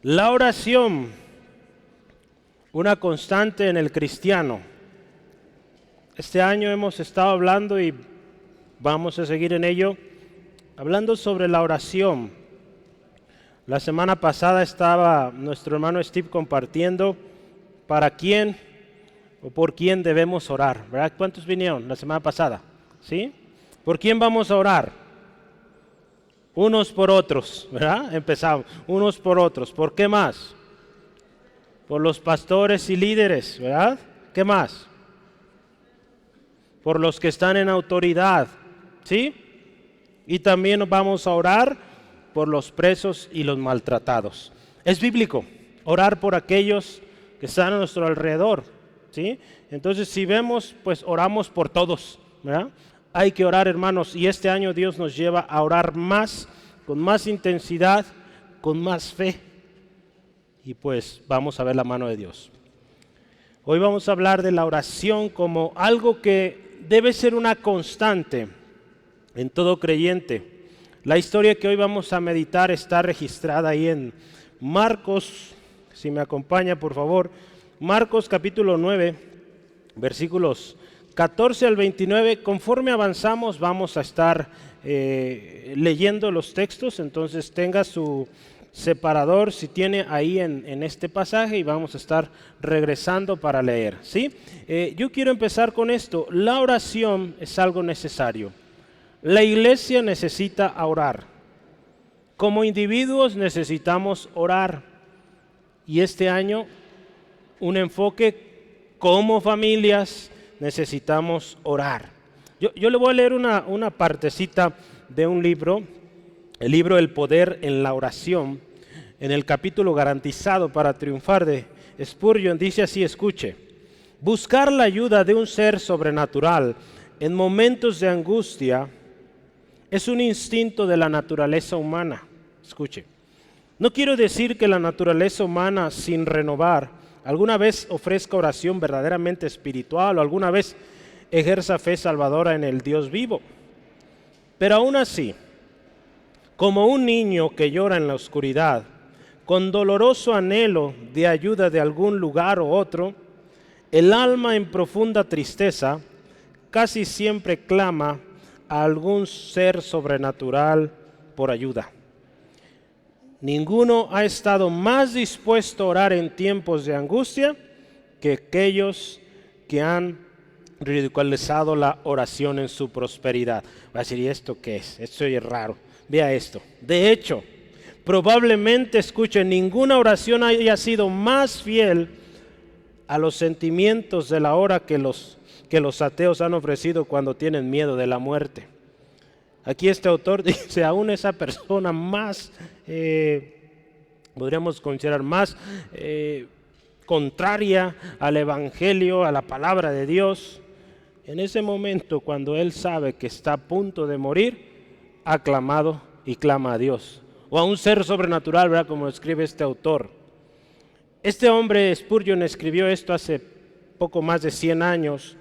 La oración, una constante en el cristiano. Este año hemos estado hablando y vamos a seguir en ello, hablando sobre la oración. La semana pasada estaba nuestro hermano Steve compartiendo para quién o por quién debemos orar, ¿verdad? ¿Cuántos vinieron la semana pasada? ¿Sí? ¿Por quién vamos a orar? Unos por otros, ¿verdad? Empezamos, unos por otros. ¿Por qué más? Por los pastores y líderes, ¿verdad? ¿Qué más? Por los que están en autoridad, ¿sí? Y también vamos a orar por los presos y los maltratados. Es bíblico orar por aquellos que están a nuestro alrededor, ¿sí? Entonces, si vemos, pues oramos por todos, ¿verdad? Hay que orar, hermanos, y este año Dios nos lleva a orar más, con más intensidad, con más fe, y pues vamos a ver la mano de Dios. Hoy vamos a hablar de la oración como algo que debe ser una constante en todo creyente. La historia que hoy vamos a meditar está registrada ahí en Marcos, si me acompaña por favor, Marcos capítulo 9, versículos 14 al 29. Conforme avanzamos vamos a estar leyendo los textos, entonces tenga su separador si tiene ahí en este pasaje y vamos a estar regresando para leer, ¿sí? Yo quiero empezar con esto. La oración es algo necesario. La iglesia necesita orar. Como individuos necesitamos orar. Y este año un enfoque como familias necesitamos orar. Yo le voy a leer una partecita de un libro, el libro El Poder en la Oración, en el capítulo Garantizado para Triunfar de Spurgeon. Dice así, escuche: buscar la ayuda de un ser sobrenatural en momentos de angustia es un instinto de la naturaleza humana. Escuche, no quiero decir que la naturaleza humana, sin renovar, alguna vez ofrezca oración verdaderamente espiritual o alguna vez ejerza fe salvadora en el Dios vivo. Pero aún así, como un niño que llora en la oscuridad, con doloroso anhelo de ayuda de algún lugar o otro, el alma en profunda tristeza casi siempre clama a algún ser sobrenatural por ayuda. Ninguno ha estado más dispuesto a orar en tiempos de angustia que aquellos que han ridiculizado la oración en su prosperidad. Va a decir, ¿y esto qué es? Esto es raro. Vea esto. De hecho, probablemente, escuche, ninguna oración haya sido más fiel a los sentimientos de la hora que los ateos han ofrecido cuando tienen miedo de la muerte. Aquí este autor dice, aún esa persona más, podríamos considerar más contraria al evangelio, a la palabra de Dios, en ese momento cuando él sabe que está a punto de morir, ha clamado y clama a Dios, o a un ser sobrenatural, ¿verdad? Como escribe este autor. Este hombre, Spurgeon, escribió esto hace poco más de 100 años,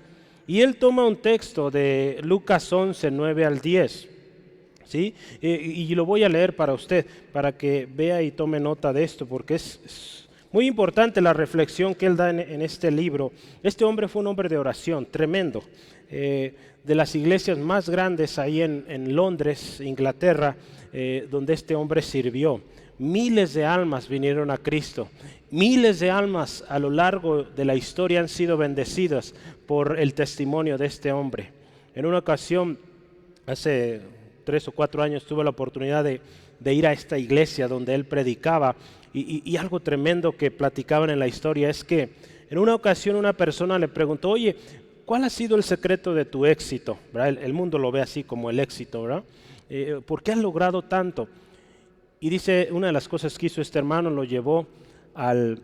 y él toma un texto de Lucas 11, 9 al 10, ¿sí? Y lo voy a leer para usted, para que vea y tome nota de esto, porque es muy importante la reflexión que él da en este libro. Este hombre fue un hombre de oración, tremendo, de las iglesias más grandes ahí en Londres, Inglaterra, donde este hombre sirvió. Miles de almas vinieron a Cristo. Miles de almas a lo largo de la historia han sido bendecidas por el testimonio de este hombre. En una ocasión, hace 3 o 4 años, tuve la oportunidad de ir a esta iglesia donde él predicaba y algo tremendo que platicaban en la historia es que en una ocasión una persona le preguntó, oye, ¿cuál ha sido el secreto de tu éxito? ¿Verdad? El mundo lo ve así como el éxito, ¿verdad? ¿Por qué has logrado tanto? Y dice, una de las cosas que hizo este hermano, lo llevó al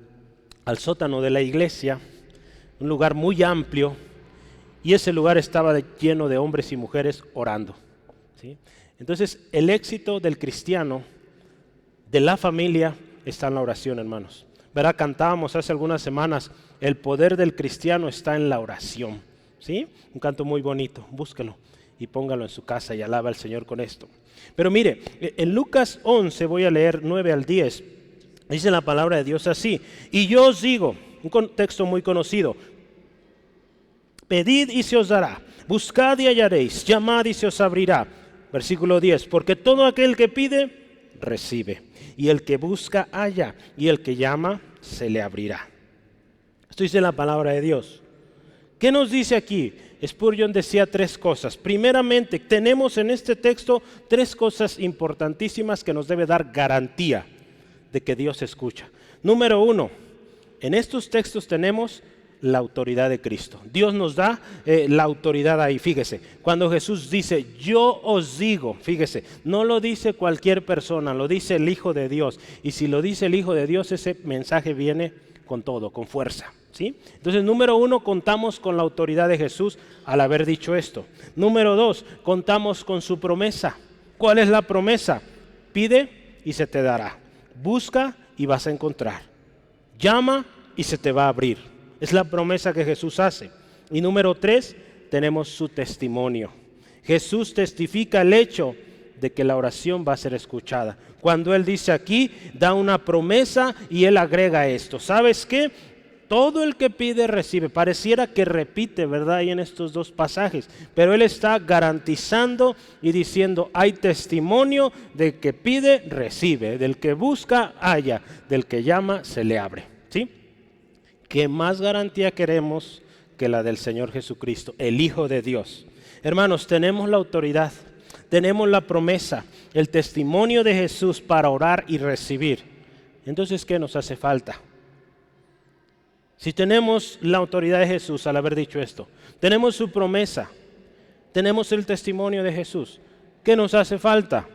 sótano de la iglesia, un lugar muy amplio, y ese lugar estaba lleno de hombres y mujeres orando, ¿sí? Entonces, el éxito del cristiano, de la familia, está en la oración, hermanos. ¿Verdad? Cantábamos hace algunas semanas, el poder del cristiano está en la oración, ¿sí? Un canto muy bonito, búsquelo y póngalo en su casa y alaba al Señor con esto. Pero mire, en Lucas 11, voy a leer 9 al 10, Dice la palabra de Dios así: y yo os digo, un contexto muy conocido, pedid y se os dará, buscad y hallaréis, llamad y se os abrirá. Versículo 10, porque todo aquel que pide, recibe, y el que busca, halla, y el que llama, se le abrirá. Esto dice la palabra de Dios. ¿Qué nos dice aquí? Spurgeon decía tres cosas. Primeramente, tenemos en este texto tres cosas importantísimas que nos debe dar garantía de que Dios escucha. Número uno, en estos textos tenemos la autoridad de Cristo. Dios nos da la autoridad ahí. Fíjese, cuando Jesús dice, yo os digo, fíjese, no lo dice cualquier persona, lo dice el Hijo de Dios. Y si lo dice el Hijo de Dios, ese mensaje viene con todo, con fuerza. ¿Sí? Entonces, número uno, contamos con la autoridad de Jesús al haber dicho esto. Número dos, contamos con su promesa. ¿Cuál es la promesa? Pide y se te dará. Busca y vas a encontrar. Llama y se te va a abrir. Es la promesa que Jesús hace. Y número tres, tenemos su testimonio. Jesús testifica el hecho de que la oración va a ser escuchada. Cuando Él dice aquí, da una promesa y Él agrega esto. ¿Sabes qué? Todo el que pide recibe. Pareciera que repite, ¿verdad? Ahí en estos dos pasajes. Pero Él está garantizando y diciendo, hay testimonio de que pide, recibe. Del que busca, halla. Del que llama, se le abre. ¿Sí? ¿Qué más garantía queremos que la del Señor Jesucristo, el Hijo de Dios? Hermanos, tenemos la autoridad, tenemos la promesa, el testimonio de Jesús para orar y recibir. Entonces, ¿qué nos hace falta? Si tenemos la autoridad de Jesús al haber dicho esto, tenemos su promesa, tenemos el testimonio de Jesús, ¿qué nos hace falta?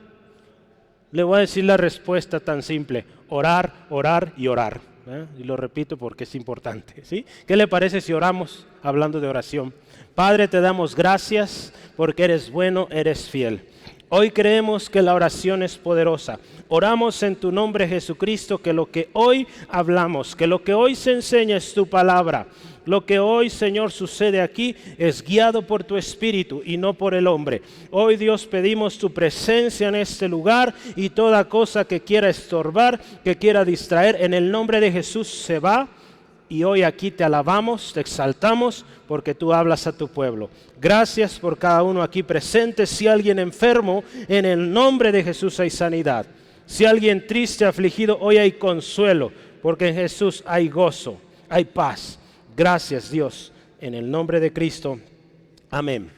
Le voy a decir la respuesta tan simple: orar, orar y orar. Y lo repito porque es importante, ¿sí? ¿Qué le parece si oramos hablando de oración? Padre, te damos gracias porque eres bueno, eres fiel. Hoy creemos que la oración es poderosa. Oramos en tu nombre, Jesucristo, que lo que hoy hablamos, que lo que hoy se enseña es tu palabra. Lo que hoy, Señor, sucede aquí es guiado por tu Espíritu y no por el hombre. Hoy, Dios, pedimos tu presencia en este lugar y toda cosa que quiera estorbar, que quiera distraer, en el nombre de Jesús se va. Y hoy aquí te alabamos, te exaltamos, porque tú hablas a tu pueblo. Gracias por cada uno aquí presente. Si alguien enfermo, en el nombre de Jesús hay sanidad. Si alguien triste, afligido, hoy hay consuelo, porque en Jesús hay gozo, hay paz. Gracias, Dios, en el nombre de Cristo. Amén.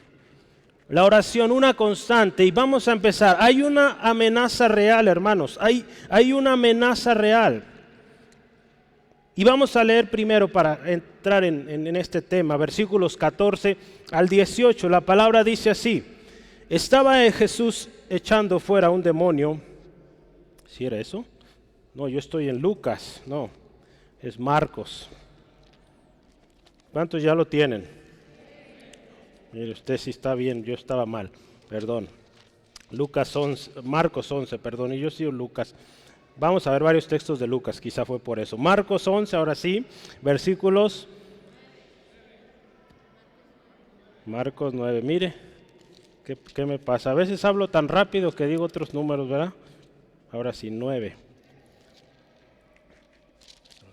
La oración, una constante, y vamos a empezar. Hay una amenaza real, hermanos. Hay una amenaza real. Y vamos a leer primero para entrar en este tema, versículos 14 al 18. La palabra dice así: estaba Jesús echando fuera un demonio. ¿Sí era eso? No, yo estoy en Lucas. No, es Marcos. ¿Cuántos ya lo tienen? Mire, usted sí está bien, yo estaba mal, perdón. Marcos 11, perdón, y yo sigo Lucas. Vamos a ver varios textos de Lucas, quizá fue por eso. Marcos 11, ahora sí, versículos. Marcos 9, mire, ¿qué me pasa? A veces hablo tan rápido que digo otros números, ¿verdad? Ahora sí, 9.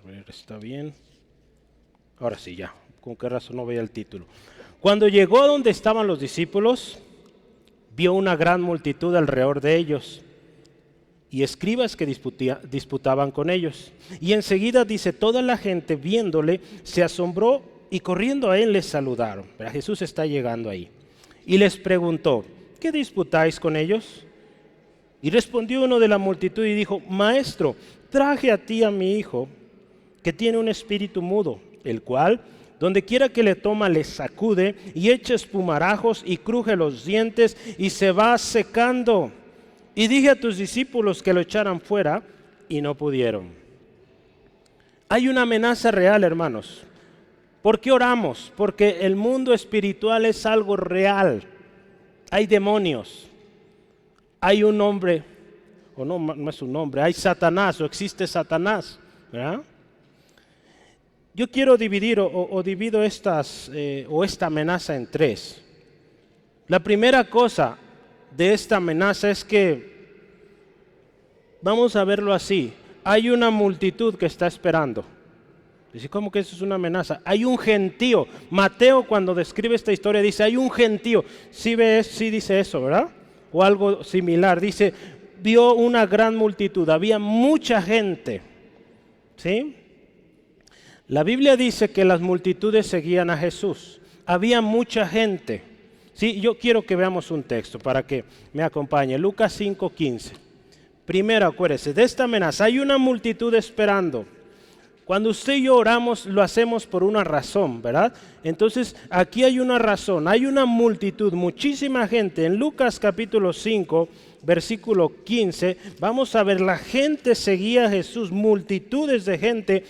A ver, está bien. Ahora sí, ya. ¿Con qué razón no veía el título? Cuando llegó a donde estaban los discípulos, vio una gran multitud alrededor de ellos y escribas que disputaban con ellos. Y enseguida dice, toda la gente viéndole se asombró y corriendo a él les saludaron. Pero Jesús está llegando ahí. Y les preguntó, ¿qué disputáis con ellos? Y respondió uno de la multitud y dijo, Maestro, traje a ti a mi hijo, que tiene un espíritu mudo, el cual, donde quiera que le toma, le sacude y echa espumarajos y cruje los dientes y se va secando. Y dije a tus discípulos que lo echaran fuera y no pudieron. Hay una amenaza real, hermanos. ¿Por qué oramos? Porque el mundo espiritual es algo real. Hay demonios. Hay un hombre, o no es un hombre, hay Satanás o existe Satanás, ¿verdad? Yo quiero dividir o divido esta amenaza en tres. La primera cosa de esta amenaza es que, vamos a verlo así, hay una multitud que está esperando. Dice, ¿cómo que eso es una amenaza? Hay un gentío. Mateo, cuando describe esta historia, dice, hay un gentío. Sí dice eso, ¿verdad? O algo similar. Dice, vio una gran multitud. Había mucha gente. ¿Sí? La Biblia dice que las multitudes seguían a Jesús. Había mucha gente. Sí, yo quiero que veamos un texto para que me acompañe. Lucas 5:15. Primero, acuérdese, de esta amenaza hay una multitud esperando. Cuando usted y yo oramos, lo hacemos por una razón, ¿verdad? Entonces, aquí hay una razón, hay una multitud, muchísima gente. En Lucas capítulo 5, versículo 15, vamos a ver, la gente seguía a Jesús, multitudes de gente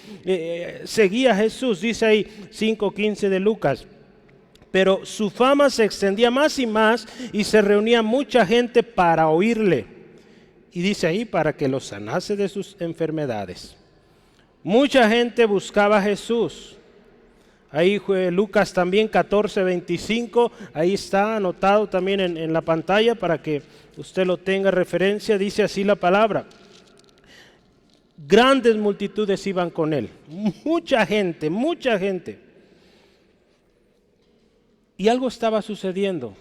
seguía a Jesús, dice ahí 5:15 de Lucas. Pero su fama se extendía más y más y se reunía mucha gente para oírle. Y dice ahí, para que los sanase de sus enfermedades. Mucha gente buscaba a Jesús. Ahí Lucas también 14:25, ahí está anotado también en la pantalla para que usted lo tenga referencia. Dice así la palabra. Grandes multitudes iban con él. Mucha gente, mucha gente. Y algo estaba sucediendo.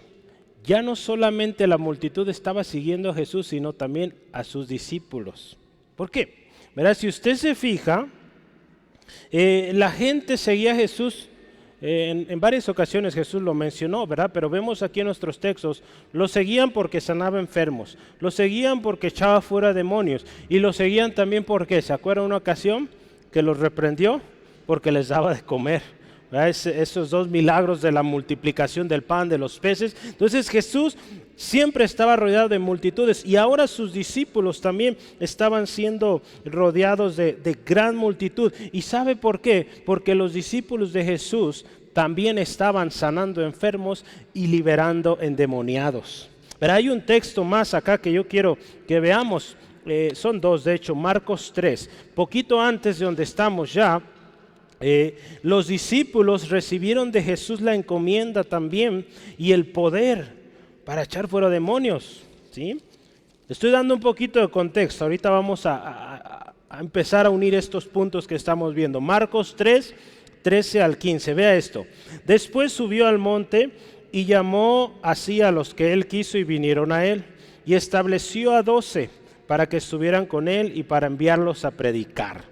Ya no solamente la multitud estaba siguiendo a Jesús, sino también a sus discípulos. ¿Por qué? Verá, si usted se fija, la gente seguía a Jesús, en varias ocasiones Jesús lo mencionó, ¿verdad? Pero vemos aquí en nuestros textos, lo seguían porque sanaba enfermos, lo seguían porque echaba fuera demonios, y lo seguían también porque, ¿se acuerdan una ocasión que los reprendió? Porque les daba de comer. Esos dos milagros de la multiplicación del pan, de los peces. Entonces Jesús siempre estaba rodeado de multitudes y ahora sus discípulos también estaban siendo rodeados de gran multitud. ¿Y sabe por qué? Porque los discípulos de Jesús también estaban sanando enfermos y liberando endemoniados. Pero hay un texto más acá que yo quiero que veamos. Son dos, de hecho, Marcos 3. Poquito antes de donde estamos ya. Los discípulos recibieron de Jesús la encomienda también y el poder para echar fuera demonios, ¿sí? Estoy dando un poquito de contexto, ahorita vamos a empezar a unir estos puntos que estamos viendo. Marcos 3, 13 al 15, vea esto. Después subió al monte y llamó así a los que él quiso y vinieron a él, y estableció a 12 para que estuvieran con él y para enviarlos a predicar.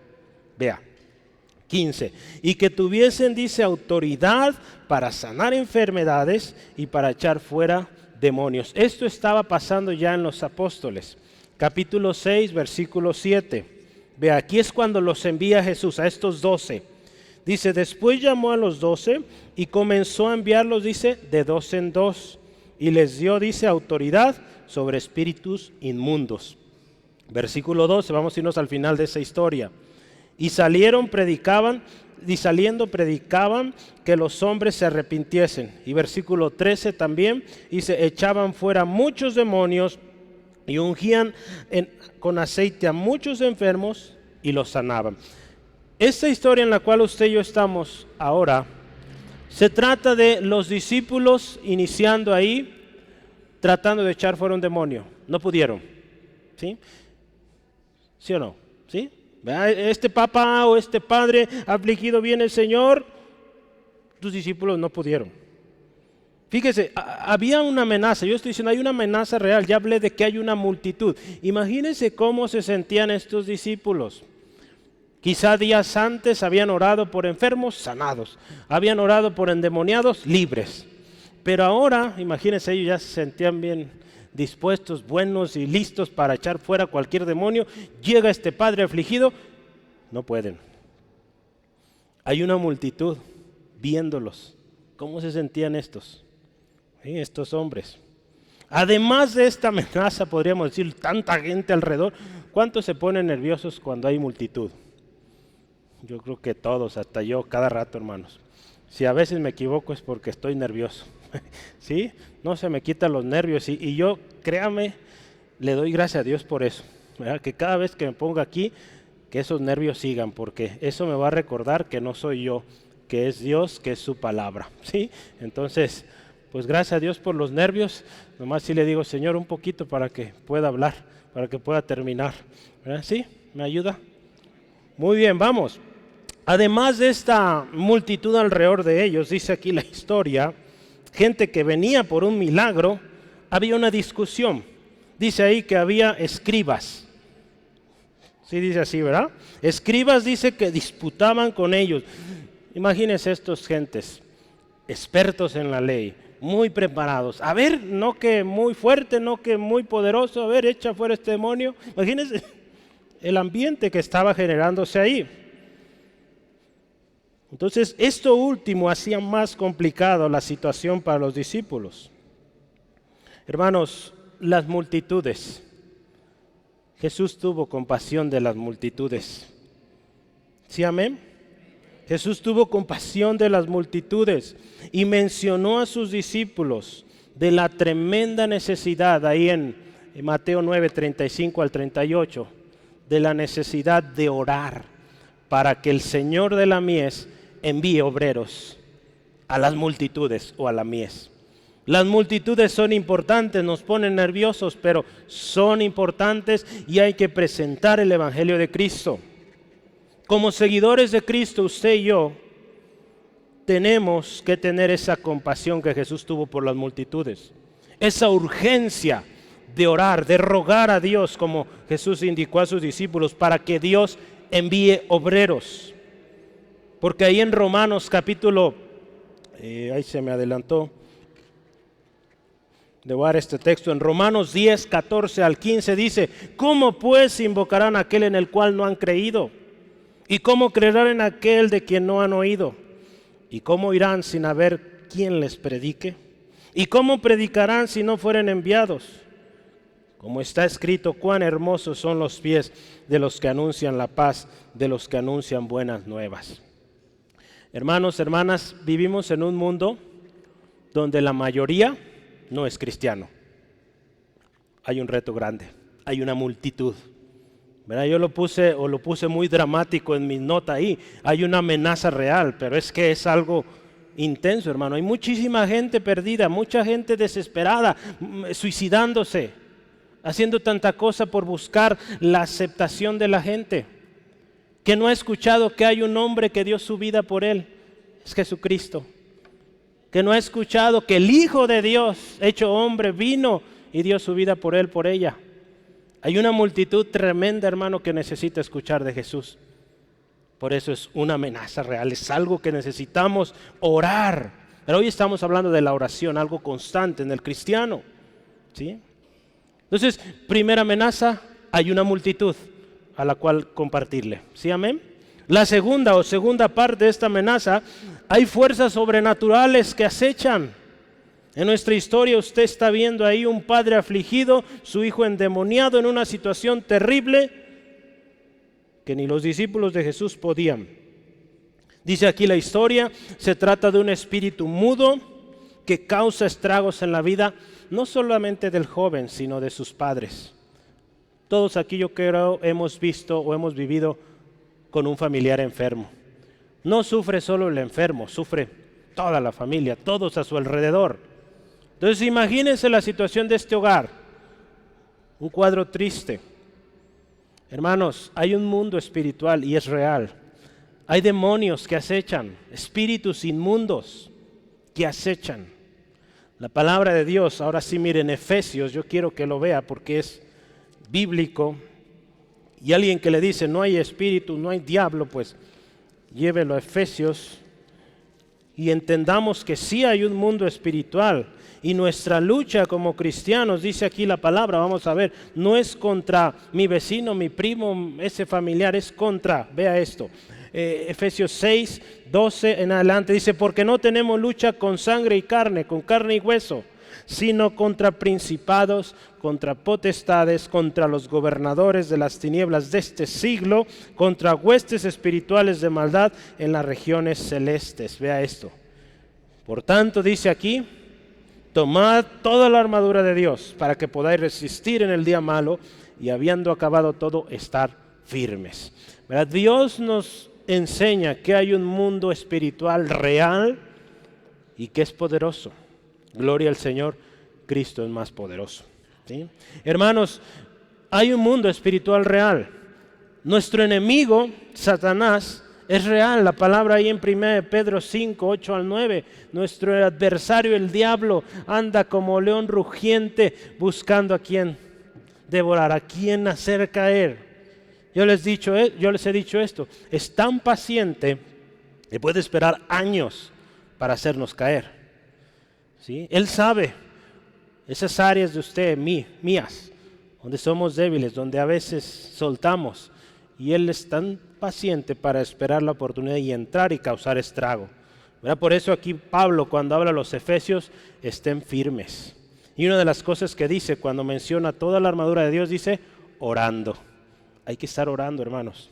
Vea. 15. Y que tuviesen, dice, autoridad para sanar enfermedades y para echar fuera demonios. Esto estaba pasando ya en los apóstoles. Capítulo 6, versículo 7. Ve, aquí es cuando los envía Jesús, a estos 12. Dice, después llamó a los 12 y comenzó a enviarlos, dice, de 2 en 2. Y les dio, dice, autoridad sobre espíritus inmundos. Versículo 12, vamos a irnos al final de esa historia. Y saliendo predicaban que los hombres se arrepintiesen. Y versículo 13 también dice, echaban fuera muchos demonios y ungían con aceite a muchos enfermos y los sanaban. Esta historia en la cual usted y yo estamos ahora, se trata de los discípulos iniciando ahí, tratando de echar fuera un demonio. No pudieron. ¿Sí? ¿Sí o no? ¿Sí? Este papá o este padre afligido viene el Señor, tus discípulos no pudieron. Fíjese, había una amenaza, yo estoy diciendo hay una amenaza real, ya hablé de que hay una multitud. Imagínense cómo se sentían estos discípulos. Quizá días antes habían orado por enfermos sanados, habían orado por endemoniados libres. Pero ahora, imagínense, ellos ya se sentían bien dispuestos, buenos y listos para echar fuera cualquier demonio. Llega este padre afligido, no pueden. Hay una multitud viéndolos. ¿Cómo se sentían estos? ¿Sí? Estos hombres. Además de esta amenaza, podríamos decir, tanta gente alrededor, ¿cuántos se ponen nerviosos cuando hay multitud? Yo creo que todos, hasta yo, cada rato, hermanos. Si a veces me equivoco es porque estoy nervioso. ¿Sí? No se me quitan los nervios y yo, créame, le doy gracias a Dios por eso, ¿verdad? Que cada vez que me ponga aquí, que esos nervios sigan, porque eso me va a recordar que no soy yo, que es Dios, que es su palabra, ¿sí? Entonces, pues gracias a Dios por los nervios, nomás sí le digo, Señor, un poquito para que pueda hablar, para que pueda terminar, ¿verdad? ¿Sí? ¿Me ayuda? Muy bien, vamos. Además de esta multitud alrededor de ellos, dice aquí la historia, gente que venía por un milagro, había una discusión. Dice ahí que había escribas. Sí dice así, ¿verdad? Escribas dice que disputaban con ellos. Imagínense estos gentes, expertos en la ley, muy preparados. A ver, no que muy fuerte, no que muy poderoso, a ver, echa fuera este demonio. Imagínense el ambiente que estaba generándose ahí. Entonces, esto último hacía más complicado la situación para los discípulos. Hermanos, las multitudes. Jesús tuvo compasión de las multitudes. ¿Sí, amén? Jesús tuvo compasión de las multitudes y mencionó a sus discípulos de la tremenda necesidad, ahí en Mateo 9, 35 al 38, de la necesidad de orar para que el Señor de la mies envíe obreros a las multitudes o a la mies. Las multitudes son importantes, nos ponen nerviosos, pero son importantes y hay que presentar el Evangelio de Cristo. Como seguidores de Cristo, usted y yo tenemos que tener esa compasión que Jesús tuvo por las multitudes, esa urgencia de orar, de rogar a Dios, como Jesús indicó a sus discípulos, para que Dios envíe obreros. Porque ahí en Romanos capítulo, ahí se me adelantó, debo dar este texto, en Romanos 10, 14 al 15 dice, ¿cómo pues invocarán a aquel en el cual no han creído? ¿Y cómo creerán en aquel de quien no han oído? ¿Y cómo irán sin haber quien les predique? ¿Y cómo predicarán si no fueren enviados? Como está escrito, cuán hermosos son los pies de los que anuncian la paz, de los que anuncian buenas nuevas. Hermanos, hermanas, vivimos en un mundo donde la mayoría no es cristiano. Hay un reto grande, hay una multitud. ¿Verdad? Yo lo puse muy dramático en mi nota ahí. Hay una amenaza real, pero es que es algo intenso, hermano. Hay muchísima gente perdida, mucha gente desesperada, suicidándose, haciendo tanta cosa por buscar la aceptación de la gente, que no ha escuchado que hay un hombre que dio su vida por él, es Jesucristo. Que no ha escuchado que el Hijo de Dios, hecho hombre, vino y dio su vida por él, por ella. Hay una multitud tremenda, hermano, que necesita escuchar de Jesús. Por eso es una amenaza real, es algo que necesitamos orar. Pero hoy estamos hablando de la oración, algo constante en el cristiano, ¿sí? Entonces, primera amenaza, hay una multitud a la cual compartirle. ¿Sí, amén? La segunda parte de esta amenaza, hay fuerzas sobrenaturales que acechan. En nuestra historia usted está viendo ahí un padre afligido, su hijo endemoniado en una situación terrible que ni los discípulos de Jesús podían. Dice aquí la historia, se trata de un espíritu mudo que causa estragos en la vida, no solamente del joven, sino de sus padres. Todos aquí yo creo hemos visto o hemos vivido con un familiar enfermo. No sufre solo el enfermo, sufre toda la familia, todos a su alrededor. Entonces imagínense la situación de este hogar, un cuadro triste. Hermanos, hay un mundo espiritual y es real. Hay demonios que acechan, espíritus inmundos que acechan. La palabra de Dios, ahora sí miren Efesios, yo quiero que lo vea porque es bíblico. Y alguien que le dice no hay espíritu, no hay diablo, pues llévelo a Efesios y entendamos que sí hay un mundo espiritual. Y nuestra lucha como cristianos, dice aquí la palabra, vamos a ver, no es contra mi vecino, mi primo, ese familiar, es contra, vea esto, Efesios 6, 12 en adelante, dice, porque no tenemos lucha con sangre y carne, con carne y hueso, sino contra principados, contra potestades, contra los gobernadores de las tinieblas de este siglo, contra huestes espirituales de maldad en las regiones celestes. Vea esto. Por tanto, dice aquí, tomad toda la armadura de Dios para que podáis resistir en el día malo y habiendo acabado todo, estar firmes. ¿Verdad? Dios nos enseña que hay un mundo espiritual real y que es poderoso. Gloria al Señor, Cristo es más poderoso. ¿Sí? Hermanos, hay un mundo espiritual real. Nuestro enemigo, Satanás, es real. La palabra ahí en 1 Pedro 5, 8 al 9. Nuestro adversario, el diablo, anda como león rugiente buscando a quien devorar, a quien hacer caer. Yo les he dicho esto. Es tan paciente que puede esperar años para hacernos caer. ¿Sí? Él sabe esas áreas de usted, mías, donde somos débiles, donde a veces soltamos. Y Él es tan paciente para esperar la oportunidad y entrar y causar estrago. ¿Verdad? Por eso aquí Pablo, cuando habla a los efesios, estén firmes. Y una de las cosas que dice cuando menciona toda la armadura de Dios, dice orando. Hay que estar orando, hermanos,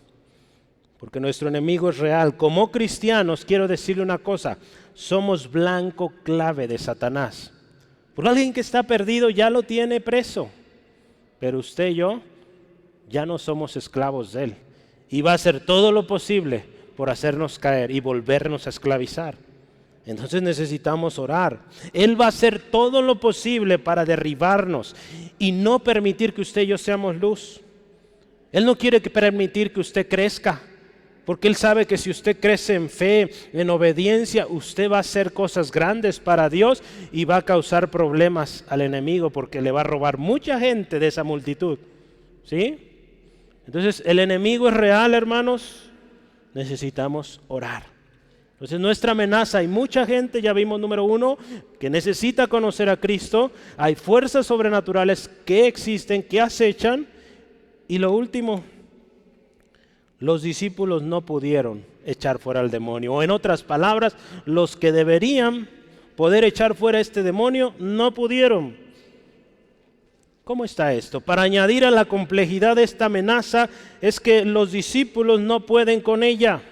porque nuestro enemigo es real. Como cristianos, quiero decirle una cosa: somos blanco clave de Satanás. Porque alguien que está perdido ya lo tiene preso, pero usted y yo ya no somos esclavos de él, y va a hacer todo lo posible por hacernos caer y volvernos a esclavizar. Entonces necesitamos orar. Él va a hacer todo lo posible para derribarnos y no permitir que usted y yo seamos luz. Él no quiere permitir que usted crezca, porque Él sabe que si usted crece en fe, en obediencia, usted va a hacer cosas grandes para Dios y va a causar problemas al enemigo, porque le va a robar mucha gente de esa multitud. ¿Sí? Entonces el enemigo es real, hermanos. Necesitamos orar. Entonces nuestra amenaza, hay mucha gente, ya vimos número 1, que necesita conocer a Cristo. Hay fuerzas sobrenaturales que existen, que acechan. Y lo último, los discípulos no pudieron echar fuera al demonio. O en otras palabras, los que deberían poder echar fuera este demonio no pudieron. ¿Cómo está esto? Para añadir a la complejidad de esta amenaza es que los discípulos no pueden con ella.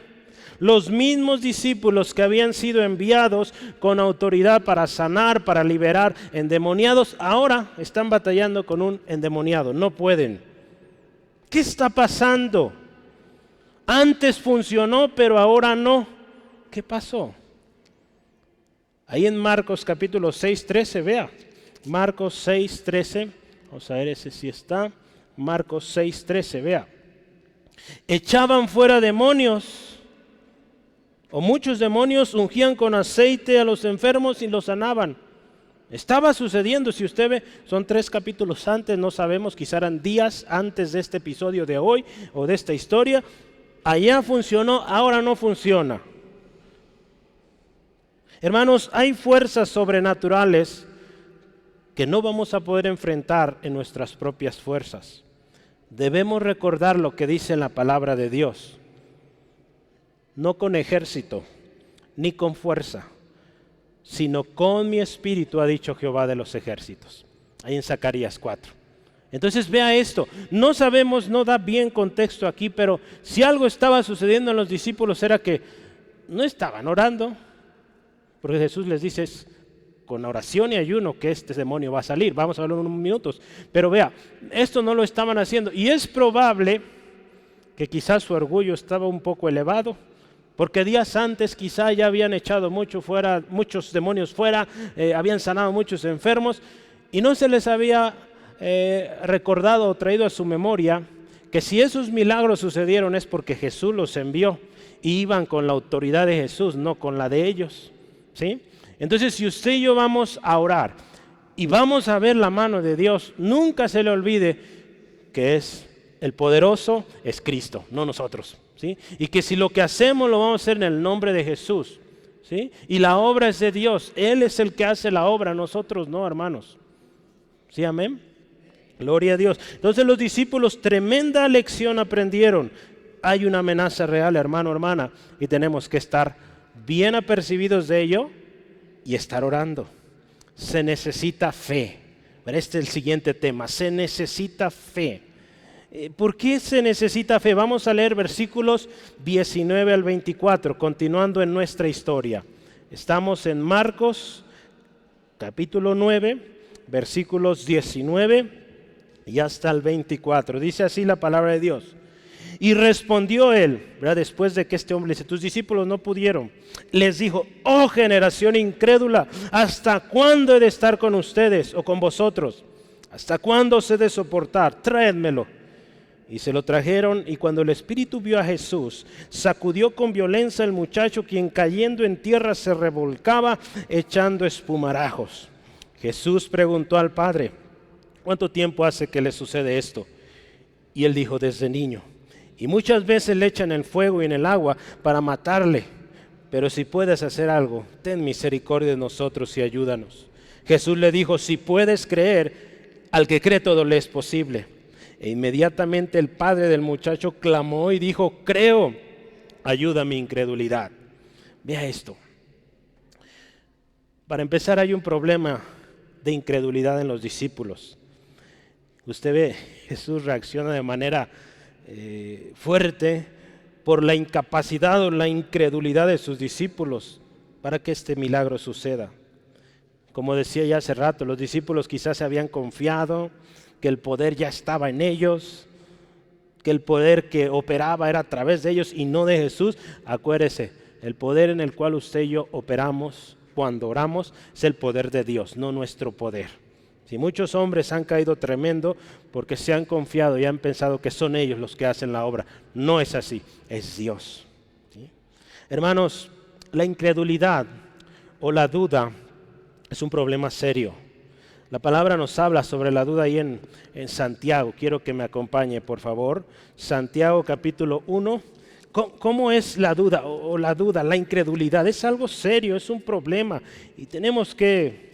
Los mismos discípulos que habían sido enviados con autoridad para sanar, para liberar endemoniados, ahora están batallando con un endemoniado. No pueden. ¿Qué está pasando? Antes funcionó, pero ahora no. ¿Qué pasó? Ahí en Marcos capítulo 6:13, vea. Marcos 6:13. Vamos a ver ese si está. Marcos 6:13, vea. Echaban fuera demonios, o muchos demonios, ungían con aceite a los enfermos y los sanaban. Estaba sucediendo, si usted ve, son 3 capítulos antes, no sabemos, quizá eran días antes de este episodio de hoy o de esta historia. Allá funcionó, ahora no funciona. Hermanos, hay fuerzas sobrenaturales que no vamos a poder enfrentar en nuestras propias fuerzas. Debemos recordar lo que dice la palabra de Dios. No con ejército, ni con fuerza, sino con mi espíritu, ha dicho Jehová de los ejércitos. Ahí en Zacarías 4. Entonces vea esto, no sabemos, no da bien contexto aquí, pero si algo estaba sucediendo en los discípulos era que no estaban orando, porque Jesús les dice, es con oración y ayuno que este demonio va a salir. Vamos a verlo en unos minutos, pero vea, esto no lo estaban haciendo, y es probable que quizás su orgullo estaba un poco elevado, porque días antes quizá ya habían echado muchos demonios fuera, habían sanado muchos enfermos, y no se les había recordado o traído a su memoria que si esos milagros sucedieron es porque Jesús los envió y iban con la autoridad de Jesús, no con la de ellos. ¿Sí? Entonces, si usted y yo vamos a orar y vamos a ver la mano de Dios, nunca se le olvide que es el poderoso, es Cristo, no nosotros. ¿Sí? Y que si lo que hacemos lo vamos a hacer en el nombre de Jesús. ¿Sí? Y la obra es de Dios, Él es el que hace la obra, nosotros no, hermanos. ¿Sí? Amén. Gloria a Dios. Entonces los discípulos tremenda lección aprendieron. Hay una amenaza real, hermano, hermana, y tenemos que estar bien apercibidos de ello y estar orando. Se necesita fe. Pero este es el siguiente tema, se necesita fe. ¿Por qué se necesita fe? Vamos a leer versículos 19 al 24, continuando en nuestra historia. Estamos en Marcos capítulo 9, versículos 19 y hasta el 24. Dice así la palabra de Dios. Y respondió él, ¿verdad? Después de que este hombre le dice, tus discípulos no pudieron. Les dijo, oh generación incrédula, ¿hasta cuándo he de estar con ustedes o con vosotros? ¿Hasta cuándo os he de soportar? Traédmelo. Y se lo trajeron, y cuando el espíritu vio a Jesús, sacudió con violencia al muchacho, quien cayendo en tierra se revolcaba echando espumarajos. Jesús preguntó al padre: ¿cuánto tiempo hace que le sucede esto? Y él dijo: desde niño. Y muchas veces le echan en el fuego y en el agua para matarle. Pero si puedes hacer algo, ten misericordia de nosotros y ayúdanos. Jesús le dijo: si puedes creer, al que cree todo le es posible. E inmediatamente el padre del muchacho clamó y dijo: creo, ayuda mi incredulidad. Vea esto. Para empezar, hay un problema de incredulidad en los discípulos. Usted ve, Jesús reacciona de manera fuerte por la incapacidad o la incredulidad de sus discípulos para que este milagro suceda. Como decía ya hace rato, los discípulos quizás se habían confiado que el poder ya estaba en ellos, que el poder que operaba era a través de ellos y no de Jesús. Acuérdese, el poder en el cual usted y yo operamos cuando oramos es el poder de Dios, no nuestro poder. Si muchos hombres han caído tremendo porque se han confiado y han pensado que son ellos los que hacen la obra. No es así, es Dios. ¿Sí? Hermanos, la incredulidad o la duda es un problema serio. La palabra nos habla sobre la duda ahí en Santiago. Quiero que me acompañe, por favor. Santiago capítulo 1. ¿Cómo es la duda o la duda, la incredulidad? Es algo serio, es un problema. Y tenemos que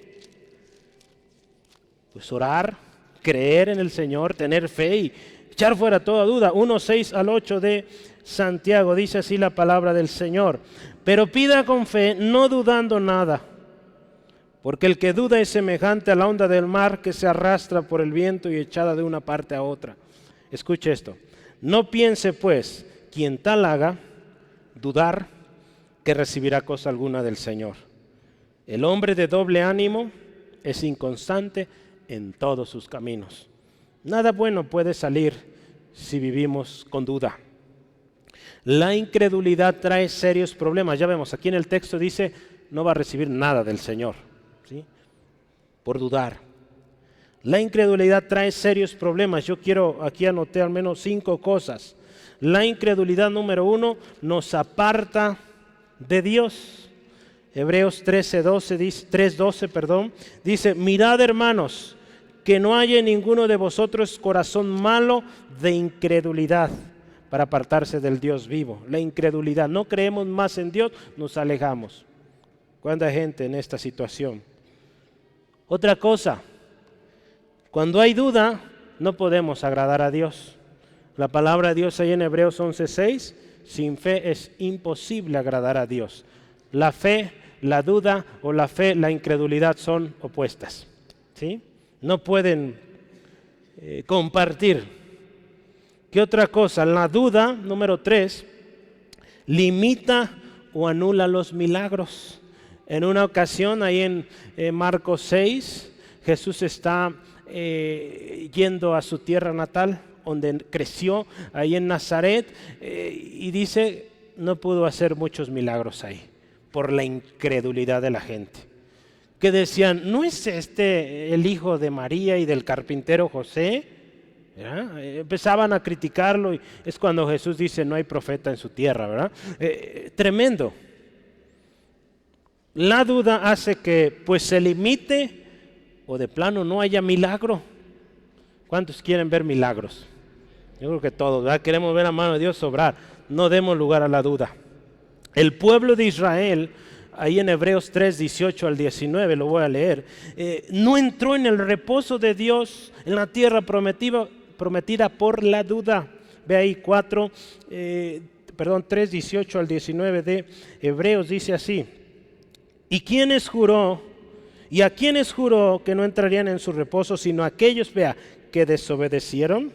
orar, creer en el Señor, tener fe y echar fuera toda duda. 1:6 al 8 de Santiago dice así la palabra del Señor: pero pida con fe, no dudando nada. Porque el que duda es semejante a la onda del mar que se arrastra por el viento y echada de una parte a otra. Escuche esto. No piense pues quien tal haga, dudar, que recibirá cosa alguna del Señor. El hombre de doble ánimo es inconstante en todos sus caminos. Nada bueno puede salir si vivimos con duda. La incredulidad trae serios problemas. Ya vemos, aquí en el texto dice: no va a recibir nada del Señor. ¿Sí? Por dudar. La incredulidad trae serios problemas. Yo quiero, aquí anoté al menos 5 cosas. La incredulidad, número 1, nos aparta de Dios. Hebreos 3:12 dice: mirad, hermanos, que no haya en ninguno de vosotros corazón malo de incredulidad para apartarse del Dios vivo. La incredulidad, no creemos más en Dios, nos alejamos. ¿Cuánta gente en esta situación? Otra cosa, cuando hay duda, no podemos agradar a Dios. La palabra de Dios ahí en Hebreos 11:6, sin fe es imposible agradar a Dios. La fe, la duda o la fe, la incredulidad son opuestas. ¿Sí? No pueden compartir. ¿Qué otra cosa? La duda, número 3, limita o anula los milagros. En una ocasión, ahí en Marcos 6, Jesús está yendo a su tierra natal, donde creció, ahí en Nazaret, y dice: no pudo hacer muchos milagros ahí, por la incredulidad de la gente. Que decían: ¿no es este el hijo de María y del carpintero José? ¿Verdad? Empezaban a criticarlo, y es cuando Jesús dice: no hay profeta en su tierra, ¿verdad? Tremendo. La duda hace que pues se limite o de plano no haya milagro. ¿Cuántos quieren ver milagros? Yo creo que todos, ¿verdad? Queremos ver la mano de Dios obrar. No demos lugar a la duda. El pueblo de Israel, ahí en Hebreos 3:18 al 19, lo voy a leer, no entró en el reposo de Dios en la tierra prometida por la duda. Ve ahí 3:18 al 19 de Hebreos, dice así: ¿y quiénes juró? ¿Y a quiénes juró que no entrarían en su reposo, sino aquellos, vea, que desobedecieron?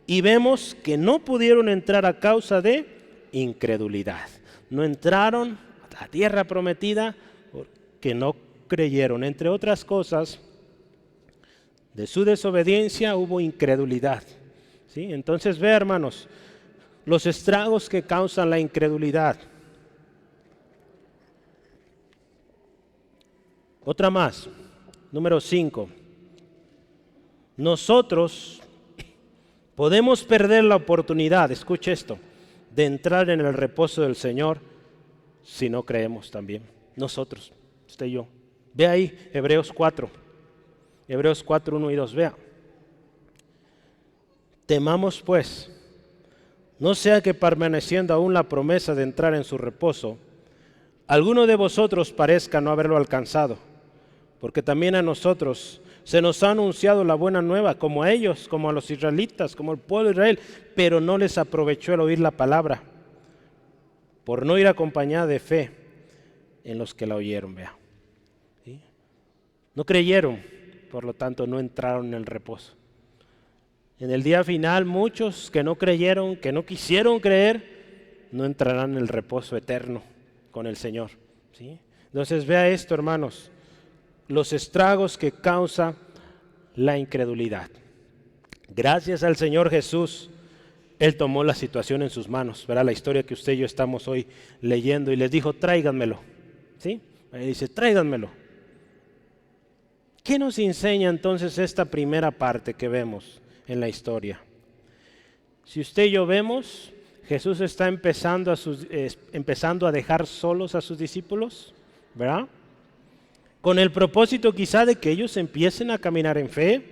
Y vemos que no pudieron entrar a causa de incredulidad. No entraron a la tierra prometida porque no creyeron. Entre otras cosas, de su desobediencia hubo incredulidad. ¿Sí? Entonces, ve, hermanos, los estragos que causan la incredulidad. Otra más, número 5. Nosotros Podemos perder la oportunidad, escuche esto, de entrar en el reposo del Señor si no creemos también. Nosotros, usted y yo. Ve ahí, Hebreos 4, 1 y 2, vea. Temamos pues, no sea que permaneciendo aún la promesa de entrar en su reposo, alguno de vosotros parezca no haberlo alcanzado, porque también a nosotros se nos ha anunciado la buena nueva, como a ellos, como a los israelitas, como al pueblo de Israel, pero no les aprovechó el oír la palabra, por no ir acompañada de fe en los que la oyeron, vea. ¿Sí? No creyeron, por lo tanto no entraron en el reposo. En el día final, muchos que no creyeron, que no quisieron creer, no entrarán en el reposo eterno con el Señor. ¿Sí? Entonces vea esto, hermanos, los estragos que causa la incredulidad. Gracias al Señor Jesús, Él tomó la situación en sus manos. Verá la historia que usted y yo estamos hoy leyendo y les dijo, tráiganmelo. ¿Sí? Ahí dice, tráiganmelo. ¿Qué nos enseña entonces esta primera parte que vemos en la historia? Si usted y yo vemos, Jesús está empezando a dejar solos a sus discípulos, ¿verdad? Con el propósito quizá de que ellos empiecen a caminar en fe,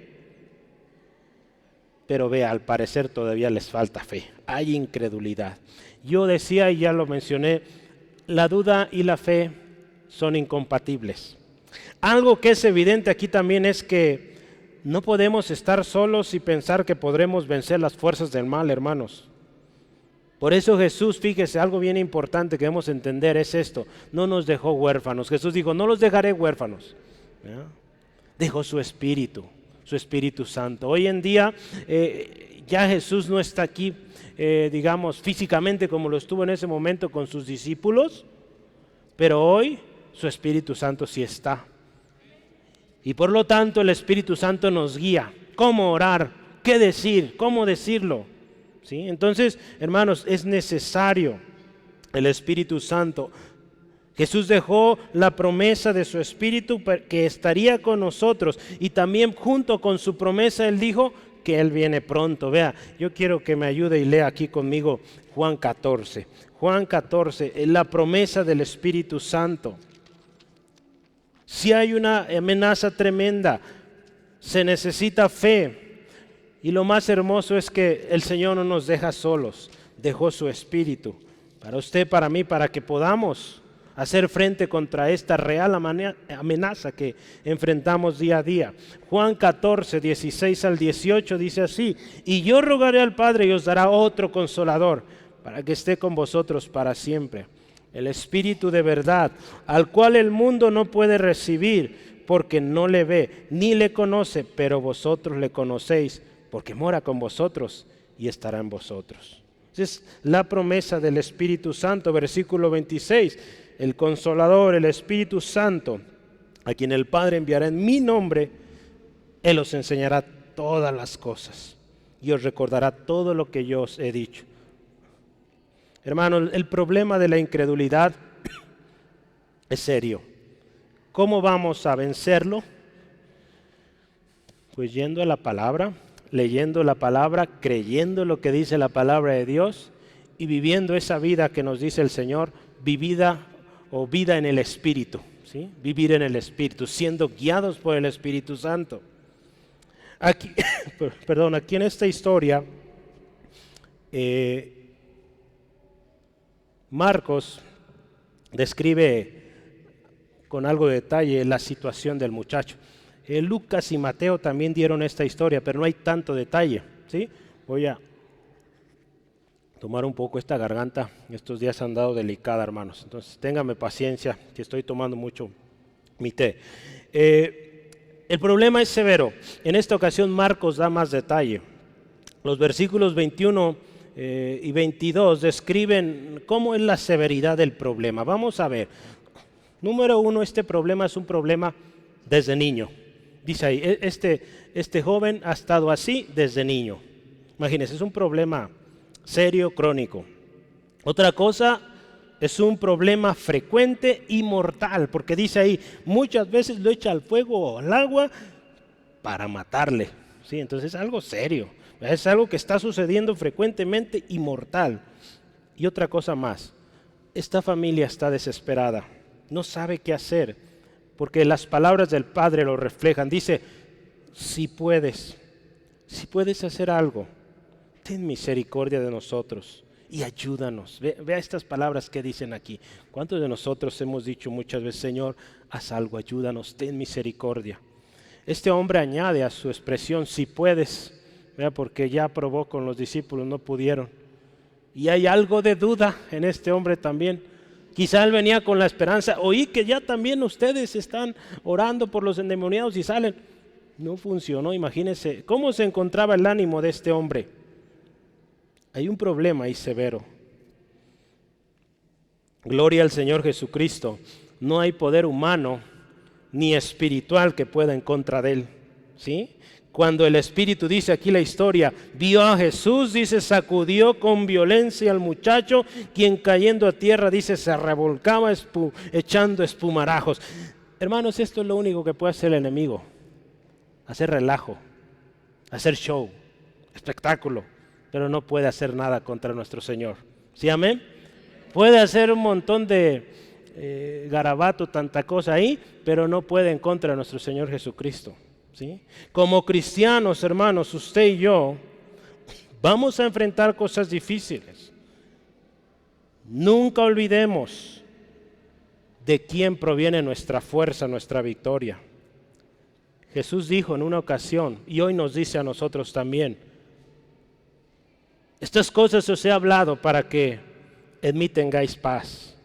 pero vea, al parecer todavía les falta fe, hay incredulidad. Yo decía, y ya lo mencioné, la duda y la fe son incompatibles. Algo que es evidente aquí también es que no podemos estar solos y pensar que podremos vencer las fuerzas del mal, hermanos. Por eso Jesús, fíjese, algo bien importante que debemos entender es esto, no nos dejó huérfanos. Jesús dijo, no los dejaré huérfanos. ¿Ya? Dejó su Espíritu Santo. Hoy en día ya Jesús no está aquí, digamos, físicamente como lo estuvo en ese momento con sus discípulos, pero hoy su Espíritu Santo sí está. Y por lo tanto el Espíritu Santo nos guía. ¿Cómo orar? ¿Qué decir? ¿Cómo decirlo? ¿Sí? Entonces, hermanos, es necesario el Espíritu Santo. Jesús dejó la promesa de su Espíritu que estaría con nosotros y también junto con su promesa Él dijo que Él viene pronto. Vea, yo quiero que me ayude y lea aquí conmigo Juan 14. Juan 14, la promesa del Espíritu Santo. Si hay una amenaza tremenda, se necesita fe. Y lo más hermoso es que el Señor no nos deja solos, dejó su Espíritu para usted, para mí, para que podamos hacer frente contra esta real amenaza que enfrentamos día a día. Juan 14, 16 al 18 dice así, y yo rogaré al Padre y os dará otro consolador para que esté con vosotros para siempre. El Espíritu de verdad, al cual el mundo no puede recibir porque no le ve ni le conoce, pero vosotros le conocéis porque mora con vosotros y estará en vosotros. Es la promesa del Espíritu Santo, versículo 26, el Consolador, el Espíritu Santo, a quien el Padre enviará en mi nombre, Él os enseñará todas las cosas y os recordará todo lo que yo os he dicho. Hermanos, el problema de la incredulidad es serio. ¿Cómo vamos a vencerlo? Pues yendo a la palabra, leyendo la palabra, creyendo lo que dice la palabra de Dios y viviendo esa vida que nos dice el Señor, vivida o vida en el Espíritu, ¿sí? Vivir en el Espíritu, siendo guiados por el Espíritu Santo. Aquí, aquí en esta historia, Marcos describe con algo de detalle la situación del muchacho. Lucas y Mateo también dieron esta historia, pero no hay tanto detalle, ¿sí? Voy a tomar un poco esta garganta. Estos días han dado delicada, hermanos. Entonces, ténganme paciencia, que estoy tomando mucho mi té. El problema es severo. En esta ocasión, Marcos da más detalle. Los versículos 21 y 22 describen cómo es la severidad del problema. Vamos a ver. Número uno, este problema es un problema desde niño. Dice ahí, este joven ha estado así desde niño. Imagínense, es un problema serio, crónico. Otra cosa, es un problema frecuente y mortal, porque dice ahí, muchas veces lo echa al fuego o al agua para matarle. ¿Sí? Entonces es algo serio. Es algo que está sucediendo frecuentemente y mortal. Y otra cosa más, esta familia está desesperada, no sabe qué hacer, porque las palabras del Padre lo reflejan. Dice, si puedes hacer algo, ten misericordia de nosotros y ayúdanos. Vea estas palabras que dicen aquí. ¿Cuántos de nosotros hemos dicho muchas veces, Señor, haz algo, ayúdanos, ten misericordia? Este hombre añade a su expresión, si puedes, vea, porque ya probó con los discípulos, no pudieron. Y hay algo de duda en este hombre también. Quizá él venía con la esperanza, oí que ya también ustedes están orando por los endemoniados y salen. No funcionó, imagínense cómo se encontraba el ánimo de este hombre. Hay un problema ahí severo. Gloria al Señor Jesucristo. No hay poder humano ni espiritual que pueda en contra de él. ¿Sí? Cuando el Espíritu, dice aquí la historia, vio a Jesús, dice, sacudió con violencia al muchacho, quien cayendo a tierra, dice, se revolcaba echando espumarajos. Hermanos, esto es lo único que puede hacer el enemigo. Hacer relajo, hacer show, espectáculo, pero no puede hacer nada contra nuestro Señor. ¿Sí, amén? Puede hacer un montón de garabato, tanta cosa ahí, pero no puede en contra de nuestro Señor Jesucristo. ¿Sí? Como cristianos, hermanos, usted y yo vamos a enfrentar cosas difíciles. Nunca olvidemos de quién proviene nuestra fuerza, nuestra victoria. Jesús dijo en una ocasión, y hoy nos dice a nosotros también, estas cosas os he hablado para que en mí tengáis paz.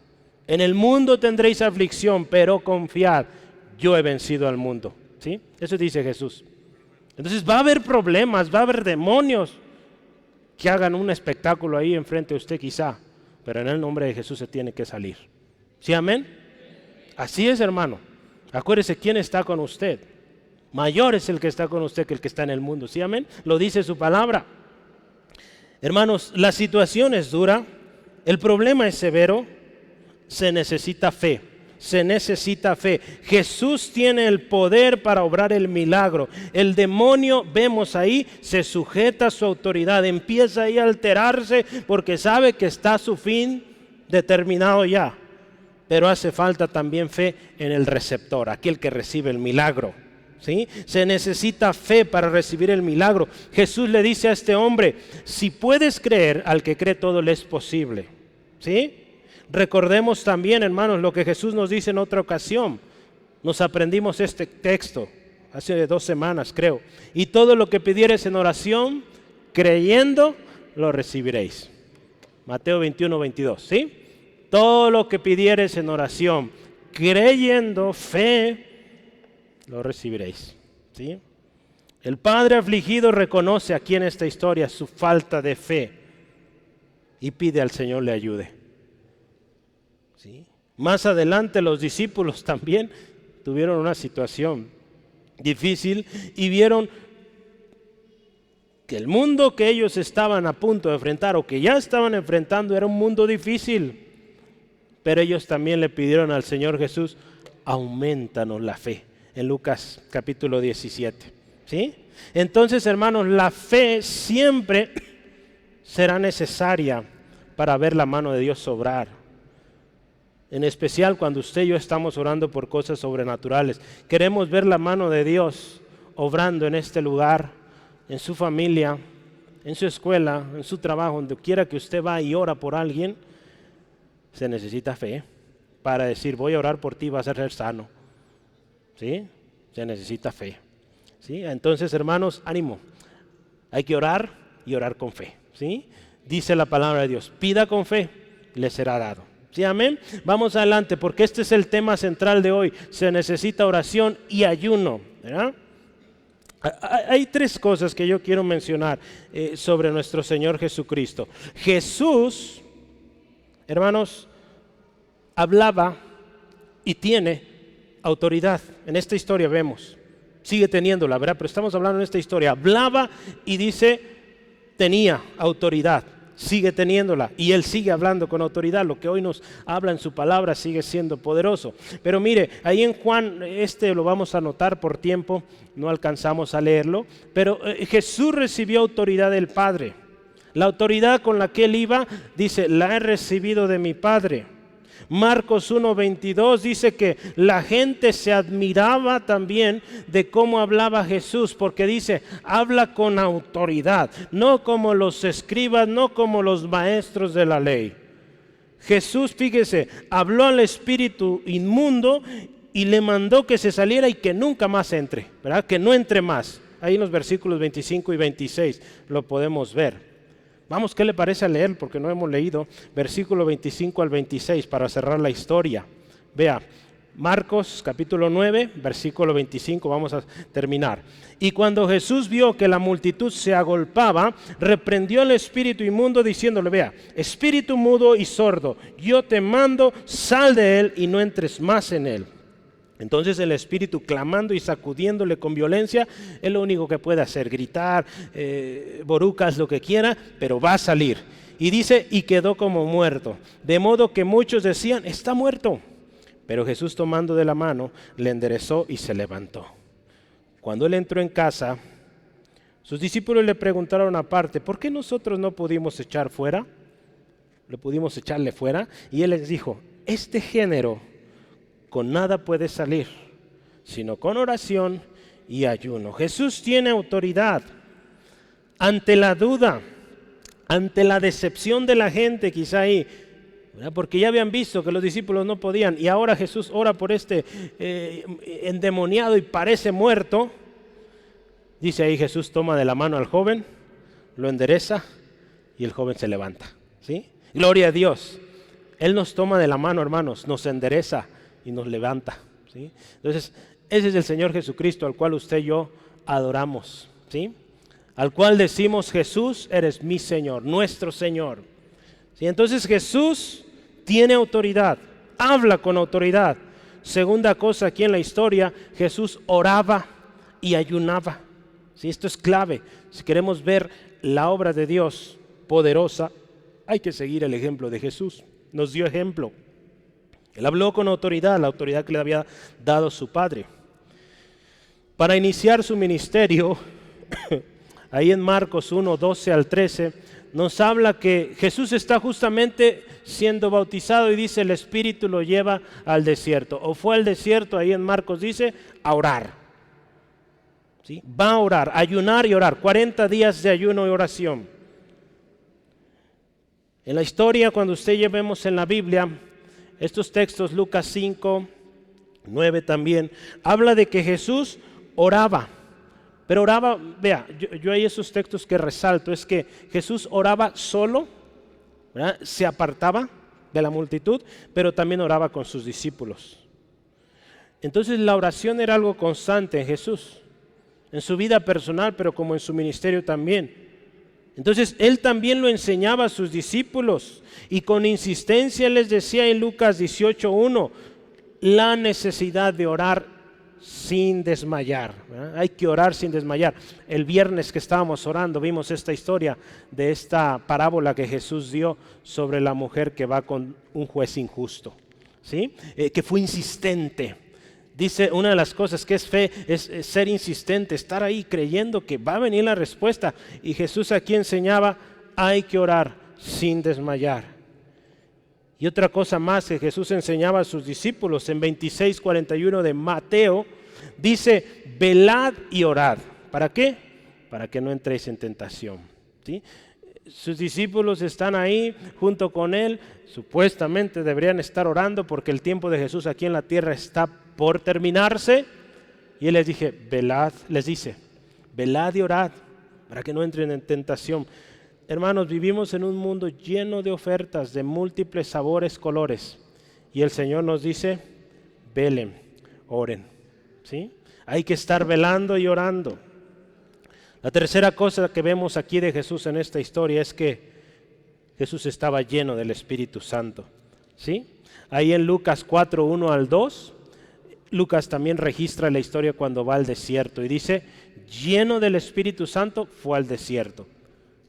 En el mundo tendréis aflicción, pero confiad, yo he vencido al mundo. ¿Sí? Eso dice Jesús. Entonces va a haber problemas, va a haber demonios que hagan un espectáculo ahí enfrente de usted quizá, pero en el nombre de Jesús se tiene que salir. ¿Sí, amén? Así es, hermano. Acuérdese quién está con usted. Mayor es el que está con usted que el que está en el mundo. ¿Sí, amén? Lo dice su palabra. Hermanos, la situación es dura, el problema es severo, se necesita fe. Se necesita fe. Jesús tiene el poder para obrar el milagro. El demonio, vemos ahí, se sujeta a su autoridad, empieza ahí a alterarse porque sabe que está su fin determinado ya. Pero hace falta también fe en el receptor, aquel que recibe el milagro. ¿Sí? Se necesita fe para recibir el milagro. Jesús le dice a este hombre, si puedes creer, al que cree todo le es posible. ¿Sí? Recordemos también, hermanos, lo que Jesús nos dice en otra ocasión. Nos aprendimos este texto hace 2 semanas, creo. Y todo lo que pidiereis en oración, creyendo, lo recibiréis. Mateo 21, 22, ¿sí? Todo lo que pidiereis en oración, creyendo, fe, lo recibiréis, ¿sí? El padre afligido reconoce aquí en esta historia su falta de fe y pide al Señor le ayude. ¿Sí? Más adelante los discípulos también tuvieron una situación difícil y vieron que el mundo que ellos estaban a punto de enfrentar o que ya estaban enfrentando era un mundo difícil, pero ellos también le pidieron al Señor Jesús, aumentanos la fe, en Lucas capítulo 17. ¿Sí? Entonces, hermanos, la fe siempre será necesaria para ver la mano de Dios obrar. En especial cuando usted y yo estamos orando por cosas sobrenaturales. Queremos ver la mano de Dios obrando en este lugar, en su familia, en su escuela, en su trabajo, donde quiera que usted va y ora por alguien. Se necesita fe para decir, voy a orar por ti, vas a ser sano. ¿Sí? Se necesita fe. ¿Sí? Entonces, hermanos, ánimo. Hay que orar y orar con fe. ¿Sí? Dice la palabra de Dios, pida con fe, le será dado. ¿Sí, amén? Vamos adelante, porque este es el tema central de hoy. Se necesita oración y ayuno, ¿verdad? Hay 3 cosas que yo quiero mencionar sobre nuestro Señor Jesucristo. Jesús, hermanos, hablaba y tiene autoridad. En esta historia vemos, sigue teniéndola, ¿verdad? Pero estamos hablando en esta historia. Hablaba y dice, tenía autoridad. sigue teniéndola y Él sigue hablando con autoridad. Lo que hoy nos habla en su palabra sigue siendo poderoso. Pero mire, ahí en Juan, lo vamos a anotar por tiempo, no alcanzamos a leerlo, pero Jesús recibió autoridad del Padre. La autoridad con la que Él iba, dice, la he recibido de mi Padre. Marcos 1:22 dice que la gente se admiraba también de cómo hablaba Jesús, porque dice, habla con autoridad, no como los escribas, no como los maestros de la ley. Jesús, fíjese, habló al espíritu inmundo y le mandó que se saliera y que nunca más entre, ¿verdad? Que no entre más. Ahí en los versículos 25 y 26 lo podemos ver. Vamos, ¿qué le parece a leer? Porque no hemos leído versículo 25 al 26 para cerrar la historia. Vea, Marcos capítulo 9, versículo 25, vamos a terminar. Y cuando Jesús vio que la multitud se agolpaba, reprendió al espíritu inmundo diciéndole, vea, espíritu mudo y sordo, yo te mando, sal de él y no entres más en él. Entonces el espíritu, clamando y sacudiéndole con violencia, es lo único que puede hacer, gritar, borucas, lo que quiera, pero va a salir. Y dice, y quedó como muerto, de modo que muchos decían, está muerto. Pero Jesús, tomando de la mano, le enderezó y se levantó. Cuando él entró en casa, sus discípulos le preguntaron aparte, ¿por qué nosotros no pudimos echar fuera? ¿Le pudimos echarle fuera? Y él les dijo, este género con nada puede salir, sino con oración y ayuno. Jesús tiene autoridad ante la duda, ante la decepción de la gente, quizá ahí, ¿verdad? Porque ya habían visto que los discípulos no podían, y ahora Jesús ora por este endemoniado y parece muerto. Dice ahí, Jesús toma de la mano al joven, lo endereza y el joven se levanta, ¿sí? Gloria a Dios. Él nos toma de la mano, hermanos, nos endereza y nos levanta, ¿sí? Entonces, ese es el Señor Jesucristo al cual usted y yo adoramos, ¿sí? Al cual decimos, Jesús, eres mi Señor, nuestro Señor, ¿sí? Entonces Jesús tiene autoridad, habla con autoridad. Segunda cosa aquí en la historia, Jesús oraba y ayunaba, ¿sí? Esto es clave. Si queremos ver la obra de Dios poderosa, hay que seguir el ejemplo de Jesús. Nos dio ejemplo. Él habló con autoridad, la autoridad que le había dado su Padre. Para iniciar su ministerio, ahí en Marcos 1, 12 al 13, nos habla que Jesús está justamente siendo bautizado y dice, el Espíritu lo lleva al desierto. O fue al desierto, ahí en Marcos dice, a orar, ¿sí? Va a orar, ayunar y orar, 40 días de ayuno y oración. En la historia, cuando usted ya vemos en la Biblia, estos textos, Lucas 5, 9 también, habla de que Jesús oraba, pero oraba, vea, yo hay esos textos que resalto, es que Jesús oraba solo, ¿verdad? Se apartaba de la multitud, pero también oraba con sus discípulos. Entonces la oración era algo constante en Jesús, en su vida personal, pero como en su ministerio también. Entonces Él también lo enseñaba a sus discípulos y con insistencia les decía en Lucas 18:1 la necesidad de orar sin desmayar, ¿verdad? Hay que orar sin desmayar. El viernes que estábamos orando vimos esta historia de esta parábola que Jesús dio sobre la mujer que va con un juez injusto, ¿sí? Que fue insistente. Dice, una de las cosas que es fe es ser insistente, estar ahí creyendo que va a venir la respuesta. Y Jesús aquí enseñaba, hay que orar sin desmayar. Y otra cosa más que Jesús enseñaba a sus discípulos en 26:41 de Mateo, dice, velad y orad. ¿Para qué? Para que no entréis en tentación, ¿sí? Sus discípulos están ahí junto con Él, supuestamente deberían estar orando porque el tiempo de Jesús aquí en la tierra está por terminarse. Y Él les dice, velad y orad para que no entren en tentación. Hermanos, vivimos en un mundo lleno de ofertas de múltiples sabores, colores. Y el Señor nos dice, velen, oren, ¿sí? Hay que estar velando y orando. La tercera cosa que vemos aquí de Jesús en esta historia es que Jesús estaba lleno del Espíritu Santo, ¿sí? Ahí en Lucas 4:1 al 2, Lucas también registra la historia cuando va al desierto y dice, lleno del Espíritu Santo fue al desierto.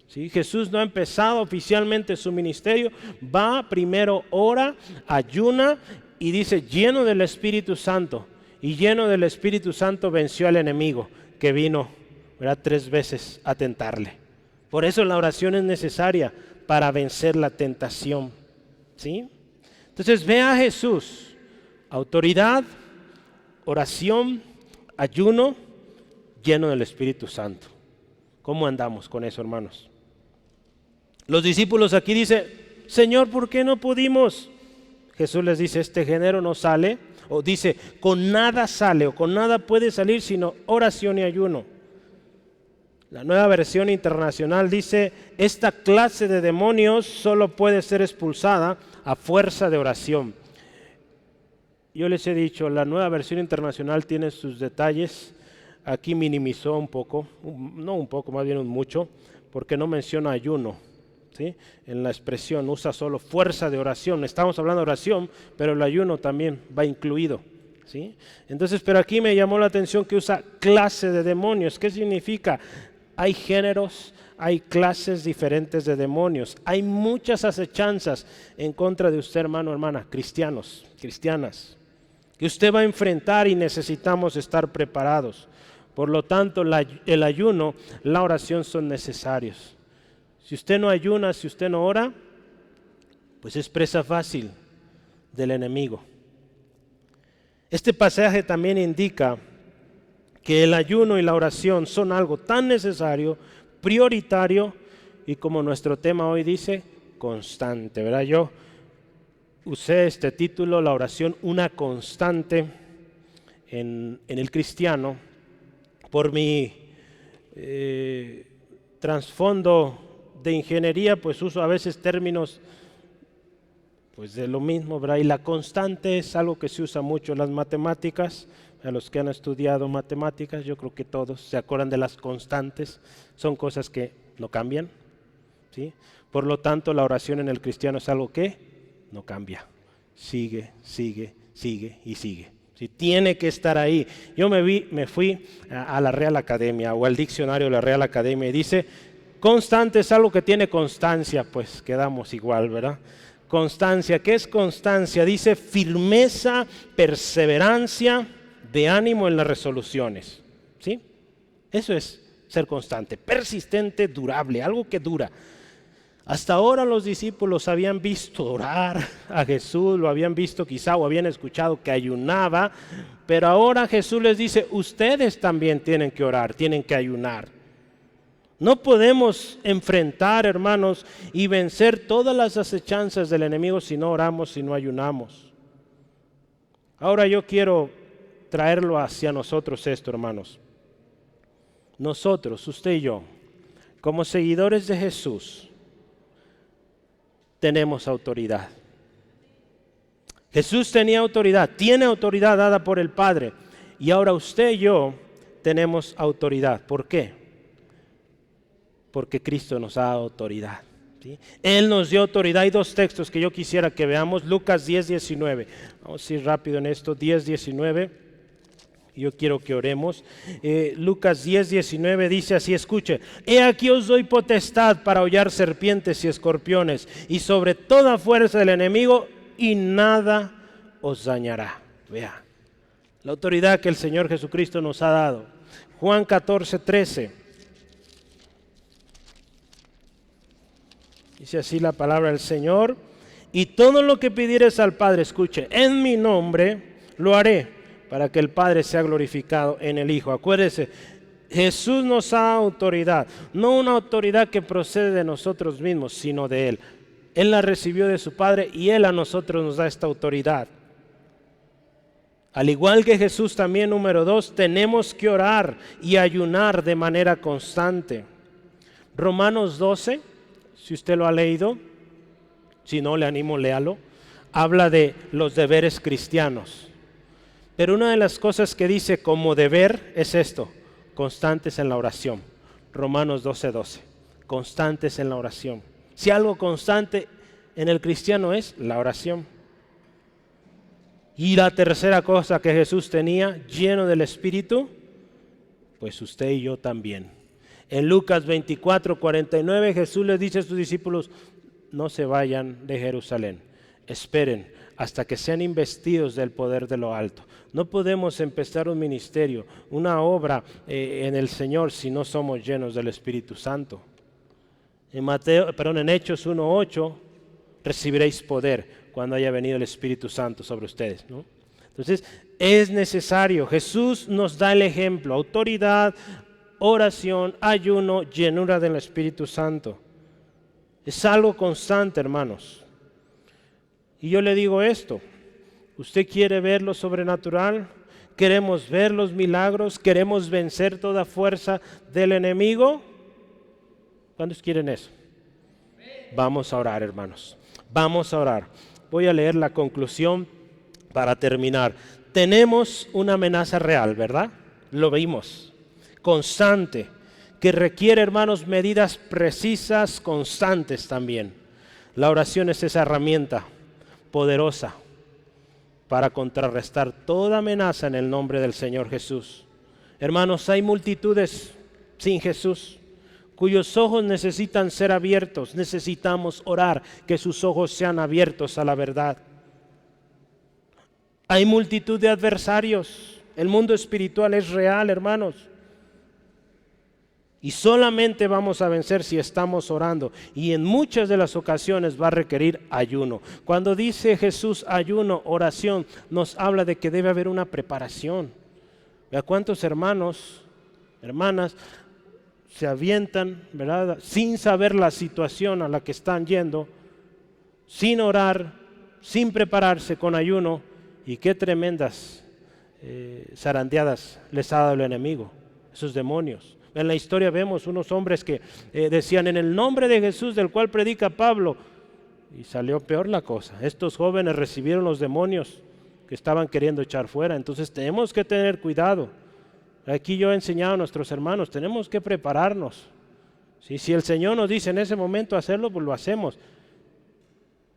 ¿Sí? Jesús no ha empezado oficialmente su ministerio, va primero, ora, ayuna y dice lleno del Espíritu Santo. Y lleno del Espíritu Santo venció al enemigo que vino, ¿verdad?, 3 veces a tentarle. Por eso la oración es necesaria para vencer la tentación. ¿Sí? Entonces ve a Jesús, autoridad, oración, ayuno, lleno del Espíritu Santo. ¿Cómo andamos con eso, hermanos? Los discípulos aquí dicen, Señor, ¿por qué no pudimos? Jesús les dice, este género no sale, o dice, con nada sale o con nada puede salir sino oración y ayuno. La Nueva Versión Internacional dice, esta clase de demonios solo puede ser expulsada a fuerza de oración. Yo les he dicho, la Nueva Versión Internacional tiene sus detalles. Aquí minimizó un poco, no un poco, más bien un mucho, porque no menciona ayuno. ¿Sí? En la expresión usa solo fuerza de oración. Estamos hablando de oración, pero el ayuno también va incluido. ¿Sí? Entonces, pero aquí me llamó la atención que usa clase de demonios. ¿Qué significa? Hay géneros, hay clases diferentes de demonios. Hay muchas acechanzas en contra de usted, hermano, hermana, cristianos, cristianas, que usted va a enfrentar y necesitamos estar preparados. Por lo tanto, el ayuno, la oración son necesarios. Si usted no ayuna, si usted no ora, pues es presa fácil del enemigo. Este pasaje también indica que el ayuno y la oración son algo tan necesario, prioritario y como nuestro tema hoy dice, constante, ¿verdad? Yo usé este título, la oración, una constante en el cristiano, por mi trasfondo de ingeniería, pues uso a veces términos pues de lo mismo, ¿verdad? Y la constante es algo que se usa mucho en las matemáticas. A los que han estudiado matemáticas, yo creo que todos se acuerdan de las constantes, son cosas que no cambian, ¿sí? Por lo tanto, la oración en el cristiano es algo que no cambia, sigue, sigue, sigue y sigue. ¿Sí? Tiene que estar ahí. Yo me fui a la Real Academia o al diccionario de la Real Academia y dice, constante es algo que tiene constancia, pues quedamos igual, ¿verdad? Constancia, ¿qué es constancia? Dice firmeza, perseverancia, de ánimo en las resoluciones, ¿sí? Eso es ser constante, persistente, durable, algo que dura. Hasta ahora los discípulos habían visto orar a Jesús, lo habían visto quizá o habían escuchado que ayunaba, pero ahora Jesús les dice, ustedes también tienen que orar, tienen que ayunar. No podemos enfrentar, hermanos, y vencer todas las acechanzas del enemigo si no oramos, si no ayunamos. Ahora yo quiero traerlo hacia nosotros esto, hermanos. Nosotros, usted y yo, como seguidores de Jesús, tenemos autoridad. Jesús tenía autoridad, tiene autoridad dada por el Padre. Y ahora usted y yo tenemos autoridad. ¿Por qué? Porque Cristo nos da autoridad. ¿Sí? Él nos dio autoridad. Hay 2 textos que yo quisiera que veamos. Lucas 10, 19. Vamos a ir rápido en esto. 10, 19. Yo quiero que oremos. Lucas 10, 19 dice así, escuche. He aquí os doy potestad para hollar serpientes y escorpiones y sobre toda fuerza del enemigo y nada os dañará. Vea, la autoridad que el Señor Jesucristo nos ha dado. Juan 14, 13. Dice así la palabra del Señor. Y todo lo que pidieres al Padre, escuche, en mi nombre lo haré, para que el Padre sea glorificado en el Hijo. Acuérdese, Jesús nos da autoridad, no una autoridad que procede de nosotros mismos, sino de Él. Él la recibió de su Padre y Él a nosotros nos da esta autoridad. Al igual que Jesús también, número 2, tenemos que orar y ayunar de manera constante. Romanos 12, si usted lo ha leído, si no le animo, léalo, habla de los deberes cristianos. Pero una de las cosas que dice como deber es esto, constantes en la oración. Romanos 12, 12, constantes en la oración. Si algo constante en el cristiano es la oración. Y la tercera cosa que Jesús tenía, lleno del Espíritu, pues usted y yo también. En Lucas 24:49 Jesús les dice a sus discípulos, no se vayan de Jerusalén, esperen hasta que sean investidos del poder de lo alto. No podemos empezar un ministerio, una obra en el Señor si no somos llenos del Espíritu Santo. En Hechos 1:8 recibiréis poder cuando haya venido el Espíritu Santo sobre ustedes, ¿no? Entonces es necesario, Jesús nos da el ejemplo, autoridad, oración, ayuno, llenura del Espíritu Santo. Es algo constante, hermanos. Y yo le digo esto, ¿usted quiere ver lo sobrenatural? ¿Queremos ver los milagros? ¿Queremos vencer toda fuerza del enemigo? ¿Cuántos quieren eso? Vamos a orar, hermanos. Vamos a orar. Voy a leer la conclusión para terminar. Tenemos una amenaza real, ¿verdad? Lo vimos. Constante, que requiere, hermanos, medidas precisas, constantes también. La oración es esa herramienta poderosa para contrarrestar toda amenaza en el nombre del Señor Jesús. Hermanos, hay multitudes sin Jesús, cuyos ojos necesitan ser abiertos. Necesitamos orar que sus ojos sean abiertos a la verdad. Hay multitud de adversarios. El mundo espiritual es real, hermanos. Y solamente vamos a vencer si estamos orando. Y en muchas de las ocasiones va a requerir ayuno. Cuando dice Jesús ayuno, oración, nos habla de que debe haber una preparación. ¿A cuántos hermanos, hermanas, se avientan, ¿verdad?, sin saber la situación a la que están yendo, sin orar, sin prepararse con ayuno? Y qué tremendas zarandeadas les ha dado el enemigo, esos demonios. En la historia vemos unos hombres que decían en el nombre de Jesús del cual predica Pablo, y salió peor la cosa. Estos jóvenes recibieron los demonios que estaban queriendo echar fuera. Entonces tenemos que tener cuidado. Aquí yo he enseñado a nuestros hermanos, tenemos que prepararnos. ¿Sí? Si el Señor nos dice en ese momento hacerlo, pues lo hacemos.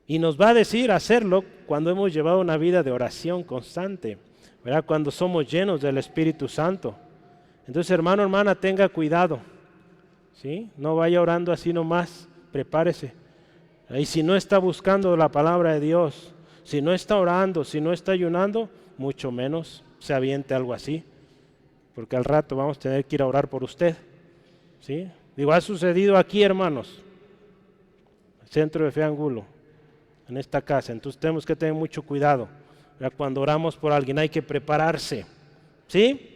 Y nos va a decir hacerlo cuando hemos llevado una vida de oración constante, ¿verdad? Cuando somos llenos del Espíritu Santo. Entonces, hermano, hermana, tenga cuidado, ¿sí? No vaya orando así nomás, prepárese. Y si no está buscando la palabra de Dios, si no está orando, si no está ayunando, mucho menos se aviente algo así, porque al rato vamos a tener que ir a orar por usted, ¿sí? Digo, ha sucedido aquí, hermanos, Centro de Fe Angulo, en esta casa. Entonces tenemos que tener mucho cuidado, ¿verdad? Cuando oramos por alguien hay que prepararse, ¿sí?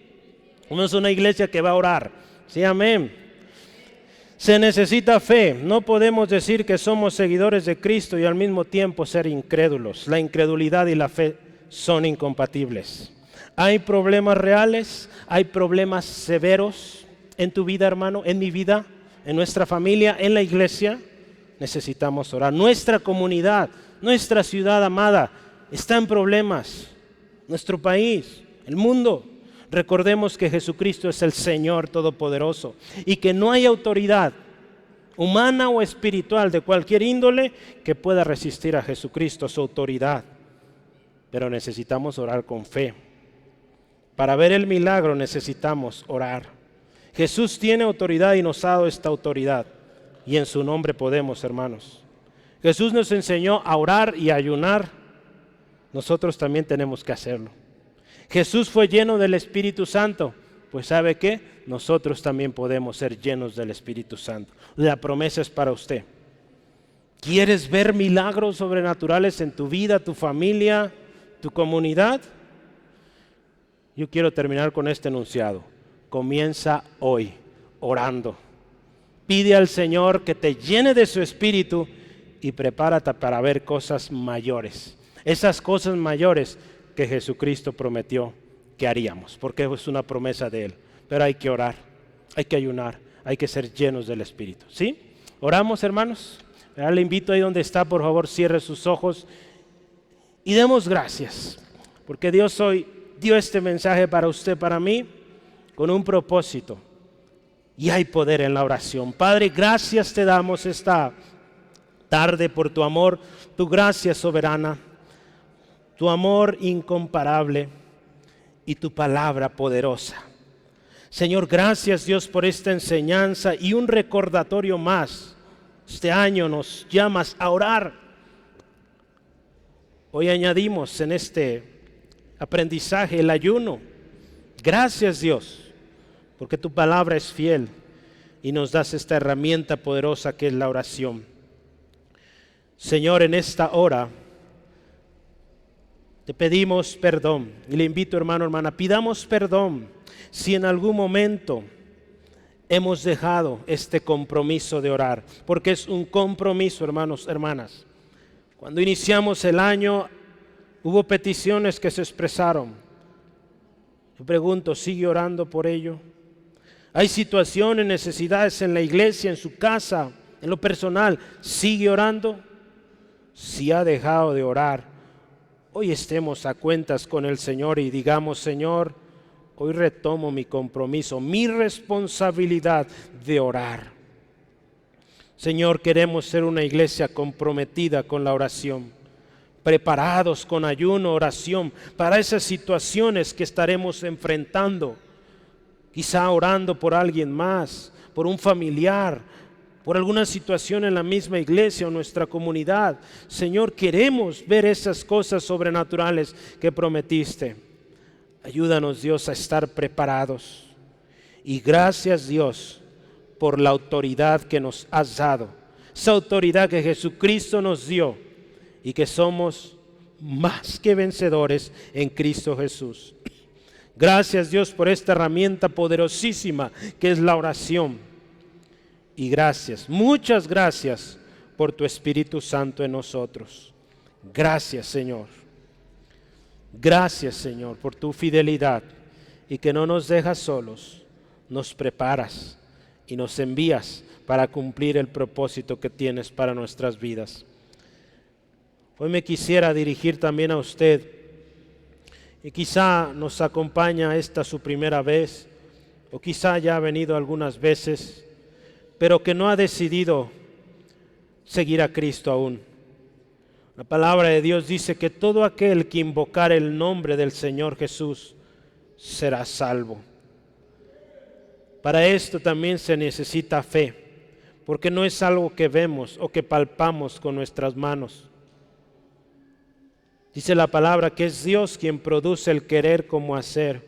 No es una iglesia que va a orar. Sí, amén. Se necesita fe. No podemos decir que somos seguidores de Cristo y al mismo tiempo ser incrédulos. La incredulidad y la fe son incompatibles. Hay problemas reales, hay problemas severos en tu vida, hermano, en mi vida, en nuestra familia, en la iglesia. Necesitamos orar. Nuestra comunidad, nuestra ciudad amada está en problemas. Nuestro país, el mundo. Recordemos que Jesucristo es el Señor Todopoderoso y que no hay autoridad humana o espiritual de cualquier índole que pueda resistir a Jesucristo, su autoridad. Pero necesitamos orar con fe. Para ver el milagro necesitamos orar. Jesús tiene autoridad y nos ha dado esta autoridad y en su nombre podemos, hermanos. Jesús nos enseñó a orar y a ayunar. Nosotros también tenemos que hacerlo. Jesús fue lleno del Espíritu Santo, pues ¿sabe qué? Nosotros también podemos ser llenos del Espíritu Santo. La promesa es para usted. ¿Quieres ver milagros sobrenaturales en tu vida, tu familia, tu comunidad? Yo quiero terminar con este enunciado. Comienza hoy orando. Pide al Señor que te llene de su Espíritu y prepárate para ver cosas mayores. Esas cosas mayores que Jesucristo prometió que haríamos, porque es una promesa de Él. Pero hay que orar, hay que ayunar, hay que ser llenos del Espíritu. ¿Sí? Oramos, hermanos. Le invito ahí donde está, por favor, cierre sus ojos y demos gracias, porque Dios hoy dio este mensaje para usted, para mí, con un propósito. Y hay poder en la oración. Padre, gracias te damos esta tarde por tu amor, tu gracia soberana, tu amor incomparable y tu palabra poderosa. Señor, gracias Dios por esta enseñanza y un recordatorio más. Este año nos llamas a orar. Hoy añadimos en este aprendizaje el ayuno. Gracias Dios, porque tu palabra es fiel y nos das esta herramienta poderosa que es la oración. Señor, en esta hora te pedimos perdón y le invito, hermano, hermana, pidamos perdón si en algún momento hemos dejado este compromiso de orar, porque es un compromiso, hermanos, hermanas. Cuando iniciamos el año hubo peticiones que se expresaron. Yo pregunto, ¿sigue orando por ello? Hay situaciones, necesidades en la iglesia, en su casa, en lo personal, ¿sigue orando? Si ha dejado de orar, hoy estemos a cuentas con el Señor y digamos, Señor, hoy retomo mi compromiso, mi responsabilidad de orar. Señor, queremos ser una iglesia comprometida con la oración, preparados con ayuno, oración, para esas situaciones que estaremos enfrentando. Quizá orando por alguien más, por un familiar, por alguna situación en la misma iglesia o nuestra comunidad. Señor, queremos ver esas cosas sobrenaturales que prometiste. Ayúdanos, Dios, a estar preparados. Y gracias, Dios, por la autoridad que nos has dado. Esa autoridad que Jesucristo nos dio y que somos más que vencedores en Cristo Jesús. Gracias, Dios, por esta herramienta poderosísima que es la oración. Y gracias, muchas gracias por tu Espíritu Santo en nosotros. Gracias, Señor. Gracias, Señor, por tu fidelidad y que no nos dejas solos, nos preparas y nos envías para cumplir el propósito que tienes para nuestras vidas. Hoy me quisiera dirigir también a usted y quizá nos acompaña esta su primera vez o quizá ya ha venido algunas veces, pero que no ha decidido seguir a Cristo aún. La palabra de Dios dice que todo aquel que invocar el nombre del Señor Jesús será salvo. Para esto también se necesita fe, porque no es algo que vemos o que palpamos con nuestras manos. Dice la palabra que es Dios quien produce el querer como hacer.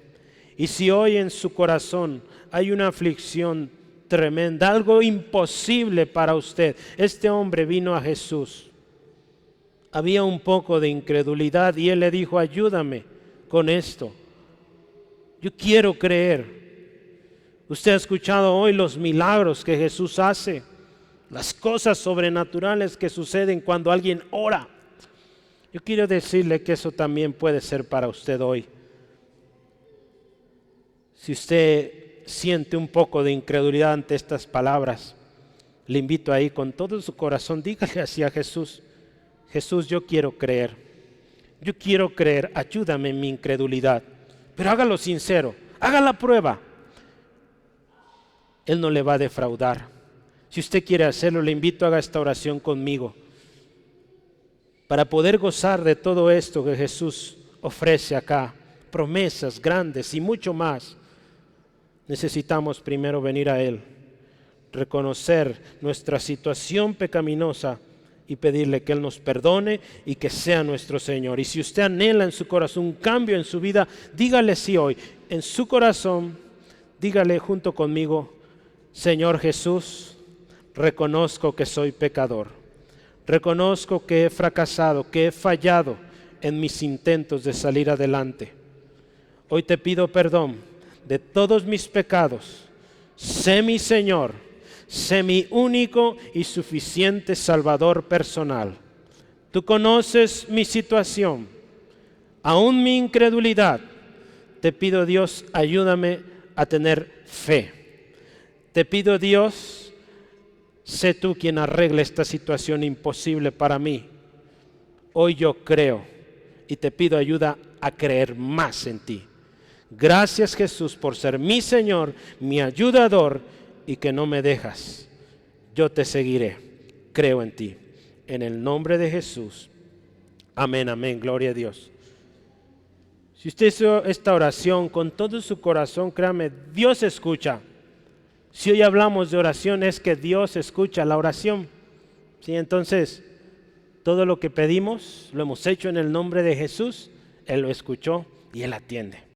Y si hoy en su corazón hay una aflicción tremenda, algo imposible para usted, este hombre vino a Jesús. Había un poco de incredulidad y él le dijo, ayúdame con esto. Yo quiero creer. Usted ha escuchado hoy los milagros que Jesús hace, las cosas sobrenaturales que suceden cuando alguien ora. Yo quiero decirle que eso también puede ser para usted hoy. Si usted siente un poco de incredulidad ante estas palabras, le invito ahí con todo su corazón, dígale así a Jesús. Jesús, yo quiero creer, ayúdame en mi incredulidad, pero hágalo sincero, haga la prueba. Él no le va a defraudar. Si usted quiere hacerlo, le invito a haga esta oración conmigo. Para poder gozar de todo esto que Jesús ofrece acá, promesas grandes y mucho más, necesitamos primero venir a Él, reconocer nuestra situación pecaminosa y pedirle que Él nos perdone y que sea nuestro Señor. Y si usted anhela en su corazón un cambio en su vida, dígale sí hoy, en su corazón, dígale junto conmigo, Señor Jesús, reconozco que soy pecador, reconozco que he fracasado, que he fallado en mis intentos de salir adelante. Hoy te pido perdón de todos mis pecados, sé mi Señor, sé mi único y suficiente Salvador personal. Tú conoces mi situación, aún mi incredulidad. Te pido, Dios, ayúdame a tener fe. Te pido, Dios, sé tú quien arregle esta situación imposible para mí. Hoy yo creo y te pido ayuda a creer más en ti. Gracias, Jesús, por ser mi Señor, mi ayudador, y que no me dejas. Yo te seguiré, creo en ti. En el nombre de Jesús. Amén, amén, gloria a Dios. Si usted hizo esta oración con todo su corazón, créame, Dios escucha. Si hoy hablamos de oración es que Dios escucha la oración. ¿Sí? Entonces, todo lo que pedimos lo hemos hecho en el nombre de Jesús. Él lo escuchó y Él atiende.